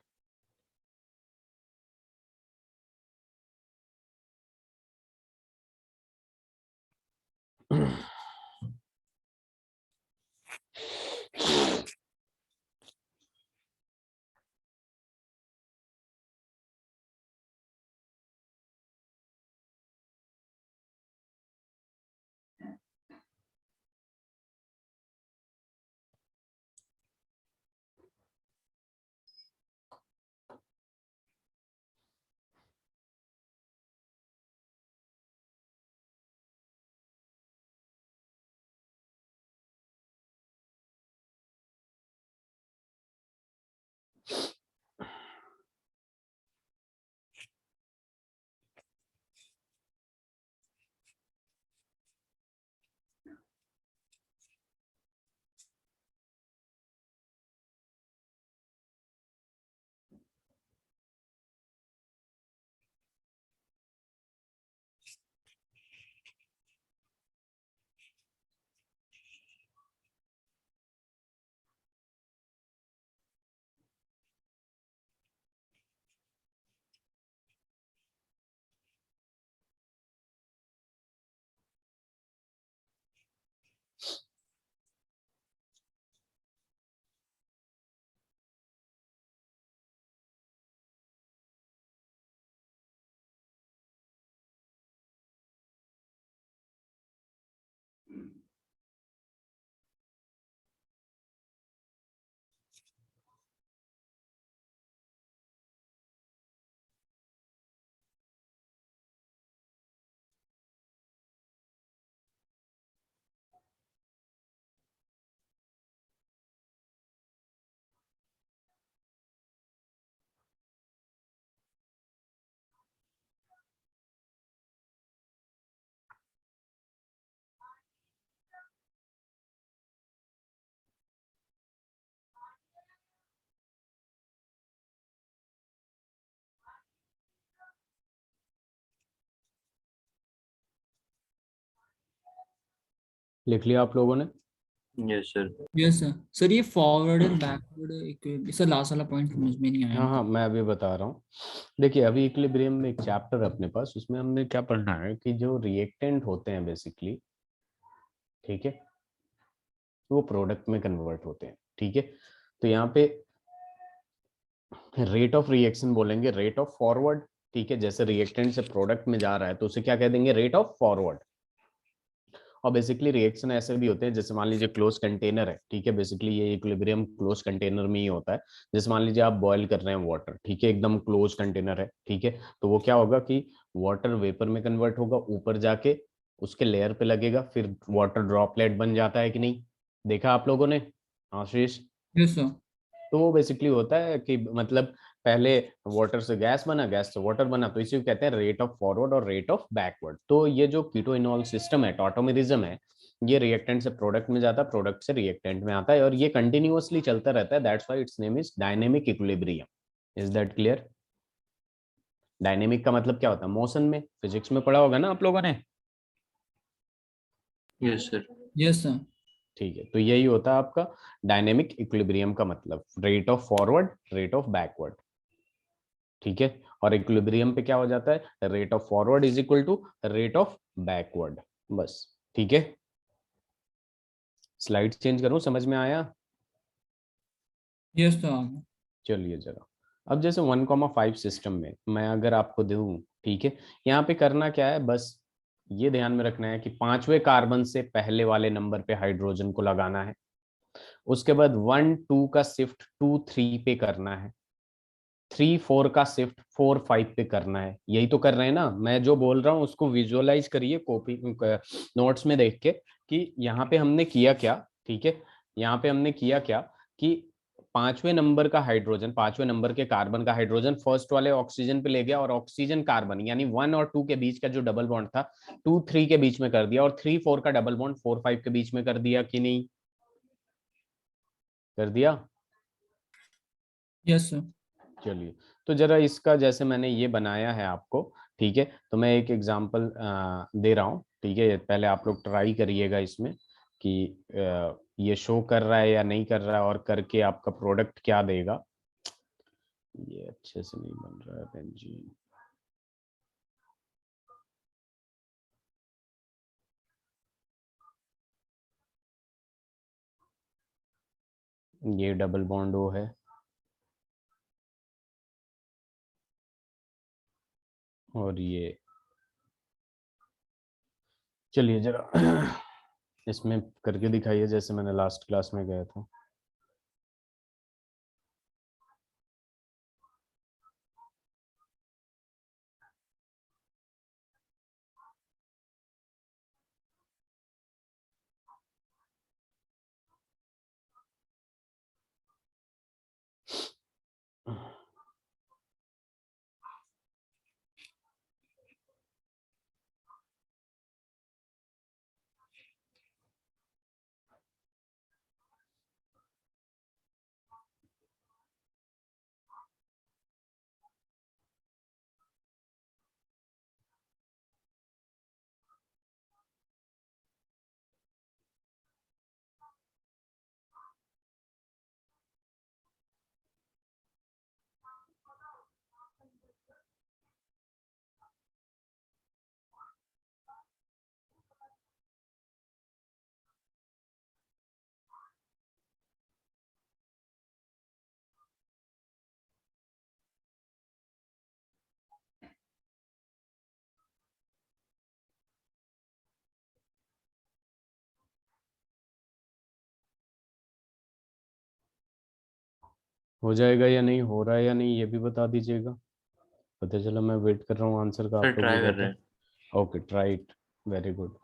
लिख लिया आप लोगों ने? Yes, sir. Yes sir. Sir ये forward and backward sir last वाला पॉइंट समझ में नहीं आया हाँ हाँ, हमको। मैं अभी बता रहा हूँ। देखिए अभी इक्विलिब्रियम में एक चैप्टर है अपने पास, उसमें हमने क्या पढ़ना है कि जो रिएक्टेंट होते हैं बेसिकली, ठीक है, वो प्रोडक्ट में कन्वर्ट होते हैं, ठीक है। तो यहाँ पे रेट ऑफ रिएक्शन बोलेंगे, रेट ऑफ फॉरवर्ड, ठीक है। जैसे रिएक्टेंट से प्रोडक्ट में जा रहा है तो उसे क्या कह देंगे, रेट ऑफ फॉरवर्ड। और बेसिकली रिएक्शन ऐसे भी होते हैं, जैसे मान लीजिए क्लोज कंटेनर है, ठीक है, बेसिकली ये इक्विलिब्रियम क्लोज कंटेनर में ही होता है। जैसे मान लीजिए आप बॉयल कर रहे हैं वाटर, ठीक है, एकदम क्लोज कंटेनर है, ठीक है, तो वो क्या होगा कि वाटर वेपर में कन्वर्ट होगा, ऊपर जाके उसके लेयर पे लगेगा, फिर वाटर ड्रॉपलेट बन जाता है कि नहीं, देखा आप लोगों ने आशीष? Yes sir. तो वो बेसिकली होता है कि मतलब पहले वाटर से गैस बना, गैस से वाटर बना, तो इसी को कहते हैं रेट ऑफ फॉरवर्ड और रेट ऑफ बैकवर्ड। तो ये जो कीटोइनॉल सिस्टम है, टॉटोमेरिज्म है, ये रिएक्टेंट से प्रोडक्ट में जाता है, प्रोडक्ट से रिएक्टेंट में आता है, और ये कंटिन्यूअसली चलता रहता है। That's why it's name is dynamic equilibrium. Is that clear? Dynamic का मतलब क्या होता है, मोशन में, फिजिक्स में पढ़ा होगा ना आप लोगों ने? Yes, sir. Yes sir. ठीक है, तो यही होता है आपका डायनेमिक इक्विलिब्रियम का मतलब, rate of forward, rate of backward, ठीक है। और इक्विलिब्रियम पे क्या हो जाता है, rate of forward is equal to rate of backward, बस, ठीक है। स्लाइड चेंज करूं, समझ में आया? Yes sir. चलिए जरा, अब जैसे 1,5 सिस्टम में मैं अगर आपको दूं, ठीक है, यहाँ पे करना क्या है, बस ये ध्यान में रखना है कि 5वें कार्बन से पहले वाले नंबर पे हाइड्रोजन को लगाना है, उसके बाद 1 2 का शिफ्ट 2 3 पे करना है, 3 4 का शिफ्ट 4 5 पे करना है। यही तो कर रहे हैं ना, मैं जो बोल रहा हूँ उसको विजुअलाइज करिए कॉपी नोट्स में देख के कि यहाँ पे हमने किया क्या। ठीक है, यहाँ पे हमने किया क्या कि 5वें नंबर का हाइड्रोजन, 5वें नंबर के कार्बन का हाइड्रोजन फर्स्ट वाले ऑक्सीजन पे ले गया और ऑक्सीजन कार्बन यानी 1 और 2 के बीच का जो डबल बॉन्ड था 2 3 के बीच में कर दिया, और 3 4 का डबल बॉन्ड 4 5 के बीच में कर दिया कि नहीं, कर दिया। Yes sir. चलिए, तो जरा इसका जैसे मैंने ये बनाया है आपको, ठीक है, तो मैं एक एग्जांपल दे रहा हूँ। ठीक है, पहले आप लोग ट्राई करिएगा इसमें कि ये शो कर रहा है या नहीं कर रहा है, और करके आपका प्रोडक्ट क्या देगा। ये अच्छे से नहीं बन रहा है बेंजीन। ये डबल बॉन्ड ओ है, और ये, चलिए जरा इसमें करके दिखाइए जैसे मैंने लास्ट क्लास में गया था। हो जाएगा या नहीं, हो रहा है या नहीं, ये भी बता दीजिएगा। पता चला मैं वेट कर रहा हूँ आंसर का, सर आप लोग भी ट्राई कर रहे बताओ। हैं। Okay, try it, very good.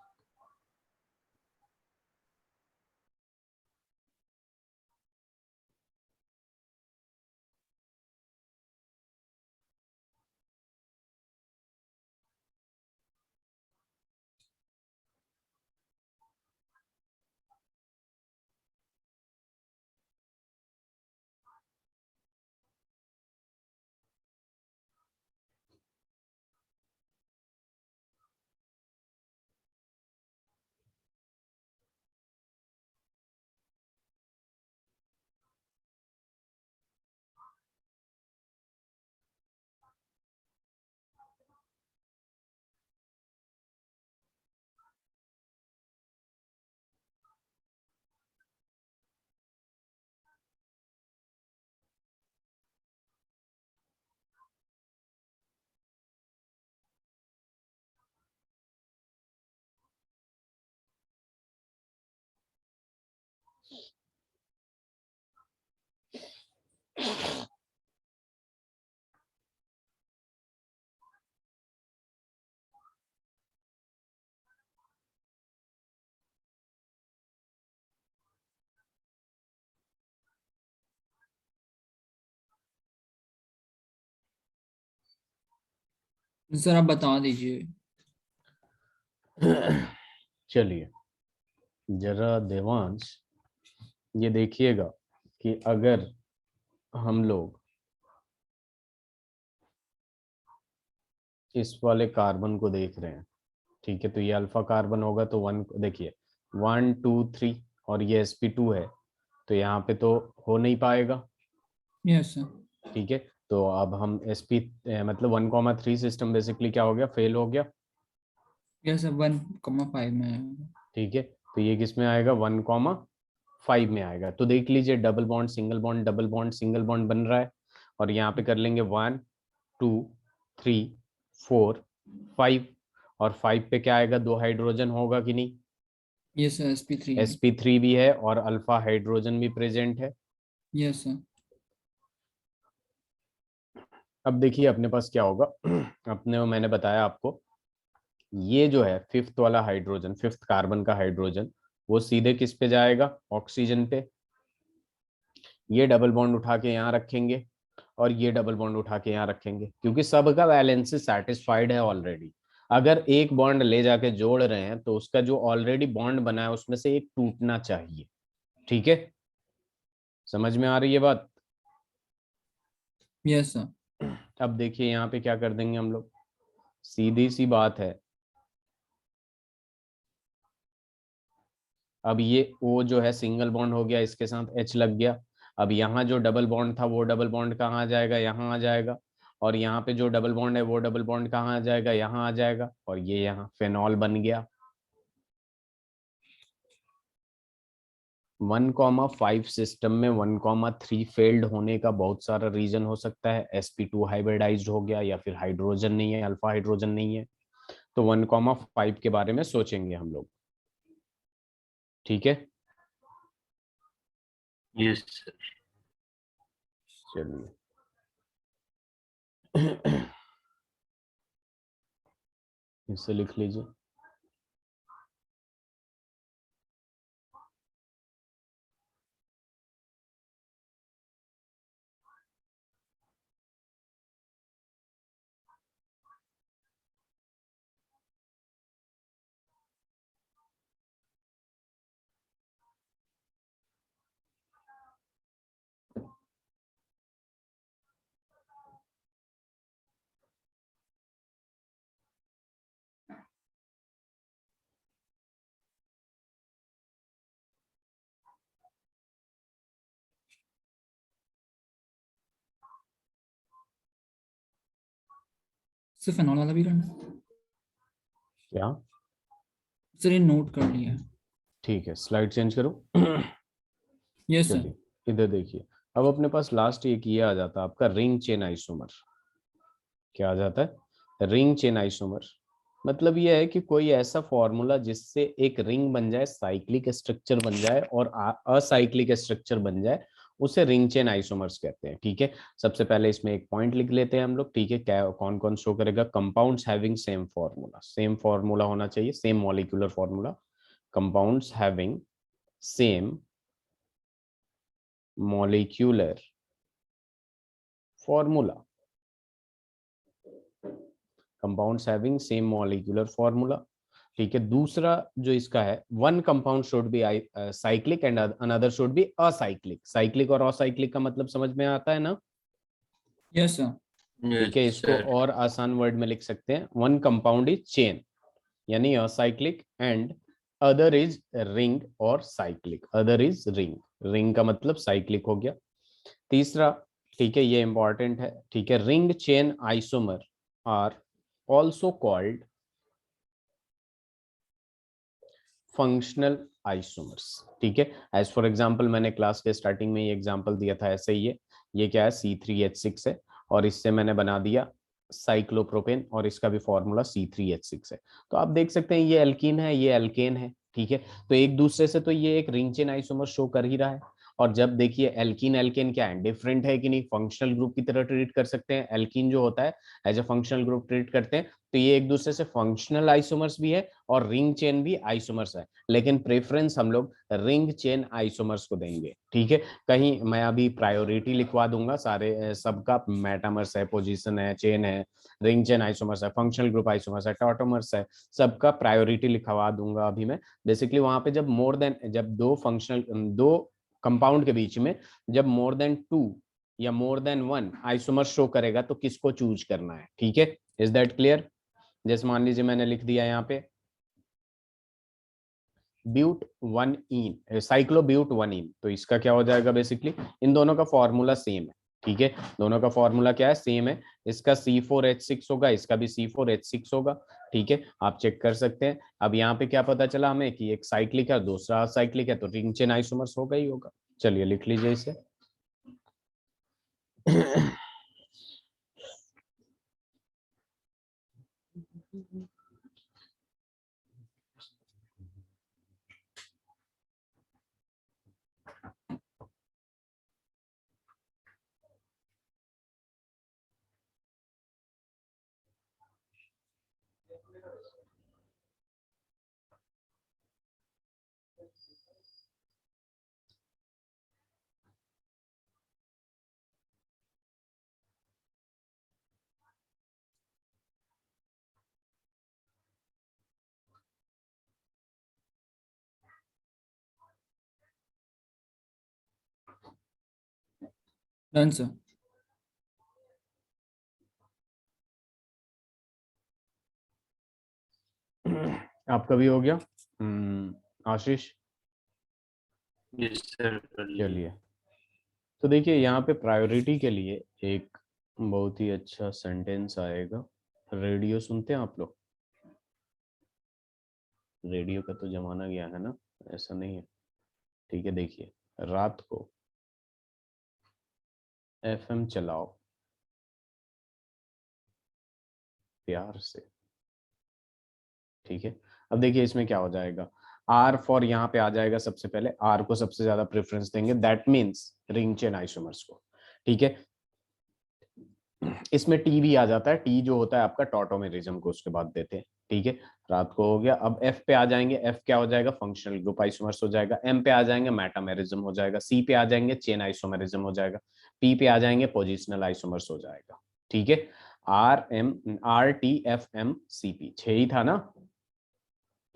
Sir आप बता दीजिए। चलिए जरा देवांश, ये देखिएगा कि अगर हम लोग इस वाले कार्बन को देख रहे हैं, ठीक है, तो ये अल्फा कार्बन होगा, तो वन देखिए 1 2 3, और ये sp2 है, तो यहाँ पे तो हो नहीं पाएगा। Yes sir. ठीक है, तो अब हम मतलब 1,3 सिस्टम बेसिकली क्या हो गया, फेल हो गया। यस सर 1,5 में आएगा। ठीक है, तो ये किस में आएगा, 1,5 में आएगा। तो देख लीजिए double bond single bond double bond single bond बन रहा है, और यहाँ पे कर लेंगे 1 2 3 4 5, और 5 पे क्या आएगा, 2 हाइड्रोजन होगा कि नहीं, यस सर, sp3 है। sp3 भी है और अल्फा हाइड्रोजन भी प्रेजेंट है। Yes sir. अब देखिए अपने पास क्या होगा अपने मैंने बताया आपको, ये जो है फिफ्थ वाला हाइड्रोजन, फिफ्थ कार्बन का हाइड्रोजन, वो सीधे किस पे जाएगा, ऑक्सीजन पे। ये डबल बॉन्ड उठा के यहाँ रखेंगे और ये डबल बॉन्ड उठा के यहाँ रखेंगे, क्योंकि सबका वैलेंस सेटिस्फाइड है ऑलरेडी। अगर एक बॉन्ड ले जाके जोड़ रहे हैं तो उसका जो ऑलरेडी बॉन्ड बना है उसमें से एक टूटना चाहिए। ठीक है, समझ में आ रही है बात। Yes sir. अब देखिए यहाँ पे क्या कर देंगे हम लोग, सीधी सी बात है, अब ये O जो है सिंगल बॉन्ड हो गया, इसके साथ H लग गया। अब यहाँ जो डबल बॉन्ड था वो डबल बॉन्ड कहाँ आ जाएगा, यहाँ आ जाएगा। और यहाँ पे जो डबल बॉन्ड है वो डबल बॉन्ड कहाँ आ जाएगा, यहाँ आ जाएगा। और ये यहाँ फेनॉल बन गया। 1,5 सिस्टम में 1,3 फेल्ड होने का बहुत सारा रीजन हो सकता है। sp2 हाइब्रिडाइज्ड हो गया, या फिर हाइड्रोजन नहीं है, अल्फा हाइड्रोजन नहीं है। तो 1,5 के बारे में सोचेंगे हम लोग। ठीक है, यस सर। चलिए इसे लिख लीजिए। सर फेनॉल वाला भी करना है? क्या, सर ये नोट कर लिया है। ठीक है, स्लाइड चेंज करो। Yes sir. चलिए इधर देखिए, अब अपने पास लास्ट एक ये आ जाता है आपका रिंग चेन आइसोमर। क्या आ जाता है, रिंग चेन आइसोमर। मतलब ये है कि कोई ऐसा फॉर्मूला जिससे एक रिंग बन जाए, साइक्लिक स्ट्रक्चर बन जाए और असाइक्लिक स्ट्रक्चर बन जाए, उसे रिंग चेन आइसोमर्स कहते हैं। ठीक है, सबसे पहले इसमें एक पॉइंट लिख लेते हैं हम लोग। ठीक है, क्या कौन कौन शो करेगा, compounds having same formula, same formula होना चाहिए, same molecular formula. Compounds having same molecular formula, compounds having same molecular formula। ठीक है, दूसरा जो इसका है, one compound should be cyclic and another should be acyclic. Cyclic और असाइक्लिक का मतलब समझ में आता है ना। Yes sir. ठीक यस है, इसको सर। और आसान वर्ड में लिख सकते हैं, वन कंपाउंड इज चेन, यानी acyclic, and other is ring और cyclic. Other is ring, ring का मतलब साइक्लिक हो गया। तीसरा, ठीक है, ये इंपॉर्टेंट है। ठीक है, ring chain isomer are also called functional isomers. ठीक है, एज फॉर एग्जांपल मैंने क्लास के स्टार्टिंग में ये एग्जांपल दिया था, ऐसे ही ये क्या है, C3H6 है, और इससे मैंने बना दिया साइक्लोप्रोपेन, और इसका भी फॉर्मूला C3H6 है। तो आप देख सकते हैं ये एल्कीन है, ये एल्केन है। ठीक है, तो एक दूसरे से तो ये एक रिंग चेन आइसोमर शो कर ही रहा है। और जब देखिए एल्कीन एल्केन क्या है, डिफरेंट है कि नहीं, फंक्शनल ग्रुप की तरह ट्रीट कर सकते हैं। एल्कीन जो होता है as a functional group treat करते हैं, तो ये एक दूसरे से फंक्शनल आइसोमर्स भी है और रिंग चेन भी आइसोमर्स है, लेकिन प्रेफरेंस हम लोग रिंग चेन आइसोमर्स को देंगे। ठीक है, कहीं मैं अभी प्रायोरिटी लिखवा दूंगा, सारे सबका मेटामर्स है, पोजीशन है, चेन है, रिंग चेन आइसोमर्स है, फंक्शनल ग्रुप आइसोमर्स है, टॉटोमर्स है, सबका प्रायोरिटी लिखवा दूंगा अभी मैं। बेसिकली वहां पे जब मोर देन, जब दो कंपाउंड के बीच में जब मोर देन 2 या मोर देन 1 आइसोमर शो करेगा तो किसको चूज करना है। ठीक है, इज दैट क्लियर। जैसे मान लीजिए मैंने लिख दिया यहाँ पे ब्यूट 1 इन, साइक्लोब्यूट 1 इन, तो इसका क्या हो जाएगा, बेसिकली इन दोनों का फॉर्मूला सेम है। ठीक है, दोनों का फॉर्मूला क्या है, सेम है। इसका C4H6 होगा, इसका भी C4H6 होगा। ठीक है, आप चेक कर सकते हैं। अब यहाँ पे क्या पता चला हमें कि एक साइक्लिक है, दूसरा साइक्लिक है, तो रिंग चेन आइसोमर्स होगा ही होगा। चलिए लिख लीजिए इसे। Done sir. आपका भी हो गया? आशीष? यस सर कर लिए। चलिए, तो देखिए यहाँ पे प्रायोरिटी के लिए एक बहुत ही अच्छा सेंटेंस आएगा। रेडियो सुनते हैं आप लोग? रेडियो का तो जमाना गया है ना, ऐसा नहीं है। ठीक है, देखिए, रात को एफएम चलाओ प्यार से। ठीक है, अब देखिए इसमें क्या हो जाएगा। आर फॉर यहाँ पे आ जाएगा, सबसे पहले आर को सबसे ज्यादा प्रेफरेंस देंगे, that means ring chain isomers को। ठीक है, इसमें टी भी आ जाता है, टी जो होता है आपका टॉटोमेरिज्म को उसके बाद देते हैं। ठीक है, रात को हो गया। अब एफ पे आ जाएंगे, एफ क्या हो जाएगा, फंक्शनल ग्रुप आइसोमर्स हो जाएगा। एम पे आ जाएंगे, मेटामेरिज्म हो जाएगा। सी पे आ जाएंगे, चेन आइसोमेरिज्म हो जाएगा। पी पे आ जाएंगे, पोजिशनल आइसोमर्स हो जाएगा। ठीक है, R M R T F M C P, 6 ही था ना।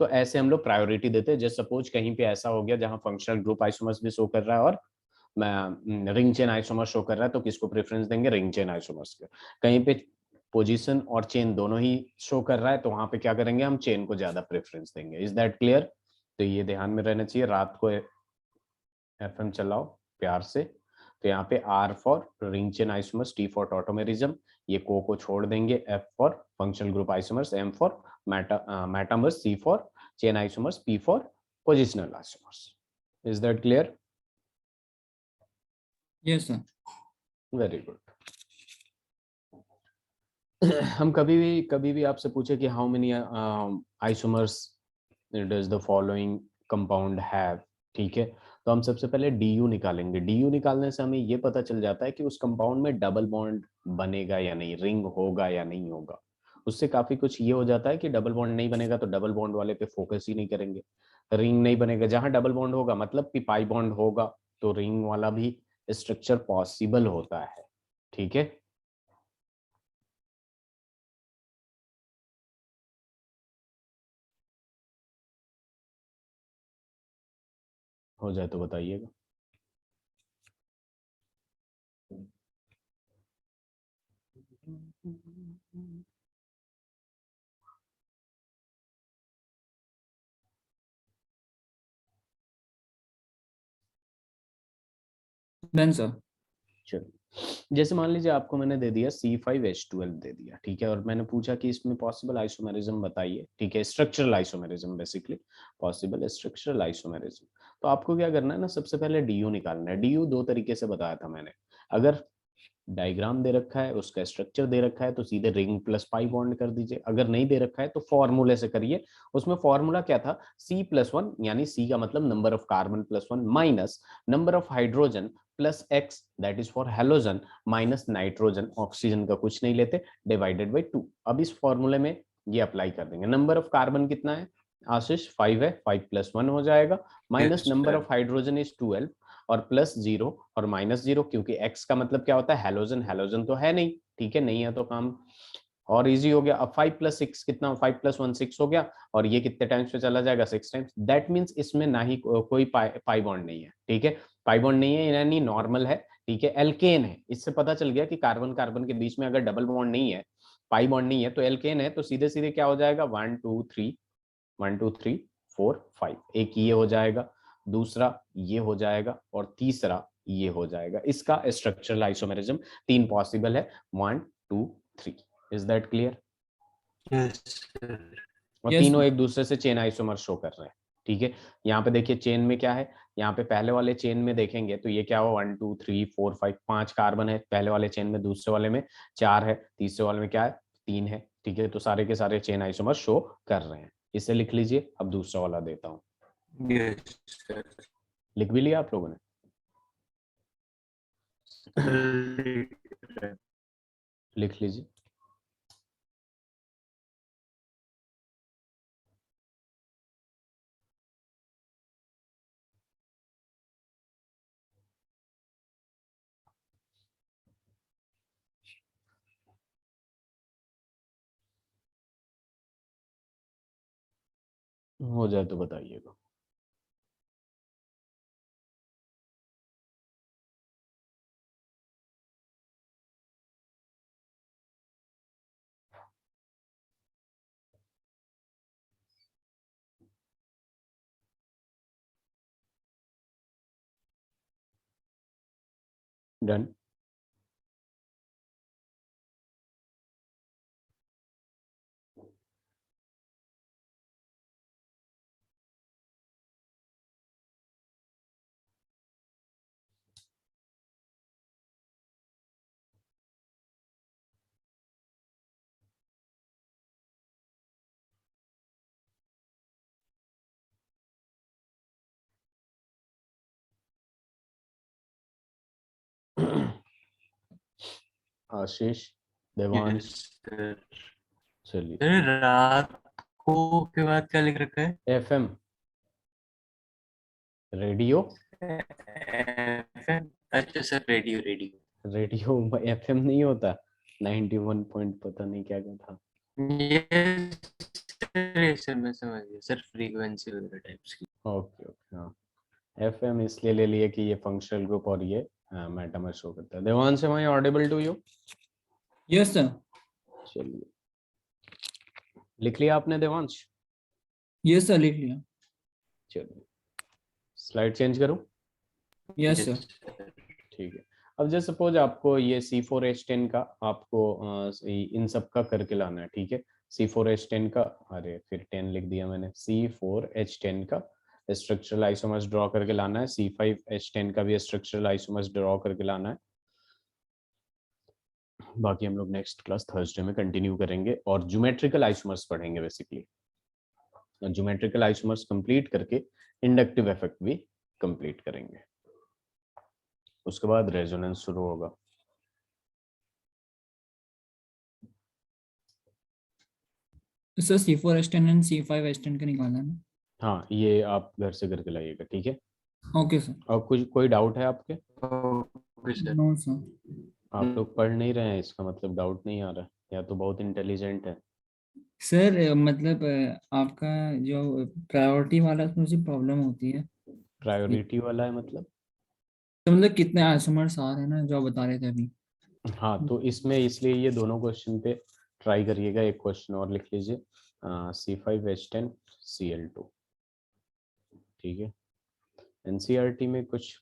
तो ऐसे हम लोग प्रायोरिटी देते हैं। जैसे सपोज कहीं पे ऐसा हो गया जहां फंक्शनल ग्रुप आइसोमर्स भी शो कर रहा है और रिंग चेन आइसोमर शो कर रहा है, तो किसको प्रेफरेंस देंगे, रिंग चेन आइसोमर्स के। कहीं पे पोजीशन और चेन दोनों ही शो कर रहा है, तो वहां पे क्या करेंगे, हम चेन को ज्यादा प्रेफरेंस देंगे। Is that clear? तो ये ध्यान में रहना चाहिए। रात को एफएम चलाओ प्यार से, तो यहाँ पे R for ring chain isomers, T for tautomerism, ये को छोड़ देंगे, F for functional group isomers, M for metamers, C for chain isomers, P for positional isomers. Is that clear? Yes sir. Very good. हम कभी भी आपसे पूछे कि how many isomers does the following compound have, ठीक है, तो हम सबसे पहले डीयू निकालेंगे। डीयू निकालने से हमें ये पता चल जाता है कि उस कंपाउंड में डबल बॉन्ड बनेगा या नहीं, रिंग होगा या नहीं होगा। उससे काफी कुछ ये हो जाता है कि डबल बॉन्ड नहीं बनेगा तो डबल बॉन्ड वाले पे फोकस ही नहीं करेंगे। रिंग नहीं बनेगा, जहां डबल बॉन्ड होगा मतलब कि पाई बॉन्ड होगा, तो रिंग वाला भी स्ट्रक्चर पॉसिबल होता है। ठीक है, हो जाए तो बताइएगा। Done sir. चलिए, जैसे मान लीजिए आपको मैंने दे दिया C5H12 दे दिया, ठीक है, और मैंने पूछा कि इसमें पॉसिबल आइसोमेरिज्म बताइए। ठीक है, structural isomerism, basically possible structural isomerism. तो आपको क्या करना है ना, सबसे पहले डीयू निकालना है। डीयू दो तरीके से बताया था मैंने। अगर डायग्राम दे रखा है, उसका स्ट्रक्चर दे रखा है, तो सीधे रिंग प्लस पाई बॉन्ड कर दीजिए। अगर नहीं दे रखा है तो फॉर्मूले से करिए। उसमें फॉर्मूला क्या था, C+1, यानी C का मतलब number of carbon +1 minus number of hydrogen plus x, that is for halogen, minus nitrogen, oxygen का कुछ नहीं लेते, डिवाइडेड बाई 2। अब इस फॉर्मूले में ये अप्लाई कर देंगे। नंबर ऑफ कार्बन कितना है आशीष, 5 है, 5+1 हो जाएगा, minus yes number sir. Of hydrogen is 12, और प्लस 0 और माइनस 0, क्योंकि एक्स का मतलब क्या होता है, हेलोजन, हेलोजन तो है नहीं। ठीक है, नहीं है तो काम और इजी हो गया। अब 5+6 कितना, 5+1 6 हो गया, और ये कितने टाइम्स पे चला जाएगा, 6 टाइम्स। दैट मीन्स इसमें ना ही कोई पाई बॉन्ड नहीं है। ठीक है, पाई बॉन्ड नहीं है यानी नॉर्मल है। ठीक है, एल्केन है। इससे पता चल गया कि कार्बन कार्बन के बीच में अगर डबल बॉन्ड नहीं है, पाई बॉन्ड नहीं है, तो एल्केन है। तो सीधे सीधे क्या हो जाएगा, 1 2 3, 1 2 3 4 5, एक ये हो जाएगा, दूसरा ये हो जाएगा, और तीसरा ये हो जाएगा। इसका स्ट्रक्चरल आइसोमेरिज्म 3 पॉसिबल है, 1 2 3। Is that clear? Yes sir. और यस तीनों सर। एक दूसरे से चेन आइसोमर शो कर रहे हैं। ठीक है, यहाँ पे देखिए चेन में क्या है, यहाँ पे पहले वाले चेन में देखेंगे तो ये क्या हो, 1 2 3 4 5, 5 कार्बन है पहले वाले चेन में, दूसरे वाले में 4 है, तीसरे वाले में क्या है, 3 है। ठीक है, तो सारे के सारे चेन आइसोमर शो कर रहे हैं। इसे लिख लीजिए। अब दूसरा वाला देता हूँ, यस सर। लिख भी लिया आप लोगों ने? लिख लीजिए। हो जाए तो बताइएगा। डन। आशीष, देवांश, यस सर। चलिए। सर रात को के बाद क्या लिख रखा है? FM, radio. FM? अच्छा sir, radio radio. Radio FM नहीं होता, 91 पॉइंट पता नहीं क्या क्या था। यस सर, मैं समझ गया सर, फ्रीक्वेंसी वगैरह टाइप्स की। ओके ओके, हाँ। एफएम इसलिए ले लिए कि ये फंक्शनल ग्रुप और ये मेटा में शो करता है। Devansh, am I audible to you? Yes sir. चलिए, लिख लिया आपने देवांश? यस सर, लिख लिया। चलिए, स्लाइड चेंज करूं? Yes sir. Yes sir. ठीक है। अब जैसे सपोज आपको ये C4H10 का आपको इन सब का करके लाना है, ठीक है। C4H10 का, अरे फिर 10 लिख दिया मैंने। C4H10 का स्ट्रक्चरल आइसोमर्स ड्रॉ करके लाना है। C5H10 का भी स्ट्रक्चरल आइसोमर्स ड्रॉ करके लाना है। बाकी हम लोग नेक्स्ट क्लास थर्सडे में कंटिन्यू करेंगे और ज्योमेट्रिकल आइसोमर्स पढ़ेंगे बेसिकली। ज्योमेट्रिकल आइसोमर्स कंप्लीट करके इंडक्टिव इफेक्ट भी कंप्लीट करेंगे। उसके बाद रेजोनेंस शुरू होगा। सर C4H10 एंड C5H10 का निकालना है ना? हाँ, ये आप घर से करके लाइएगा, ठीक है। Okay sir. और कुछ कोई डाउट है आपके? Okay sir. No sir. आप लोग पढ़ नहीं रहे हैं इसका मतलब डाउट नहीं आ रहा है, या तो बहुत इंटेलिजेंट है। सर मतलब आपका जो प्रायोरिटी वाला उसमें मुझे प्रॉब्लम होती है। प्रायोरिटी वाला है मतलब? तो मतलब कितने आइसोमर्स आ रहे हैं ना, जो आप बता रहे थे अभी। हाँ, तो इसमें इसलिए ये दोनों क्वेश्चन पे ट्राई करिएगा। एक क्वेश्चन और लिख लीजिए, C5H10 Cl2, ठीक है। एनसीईआरटी में कुछ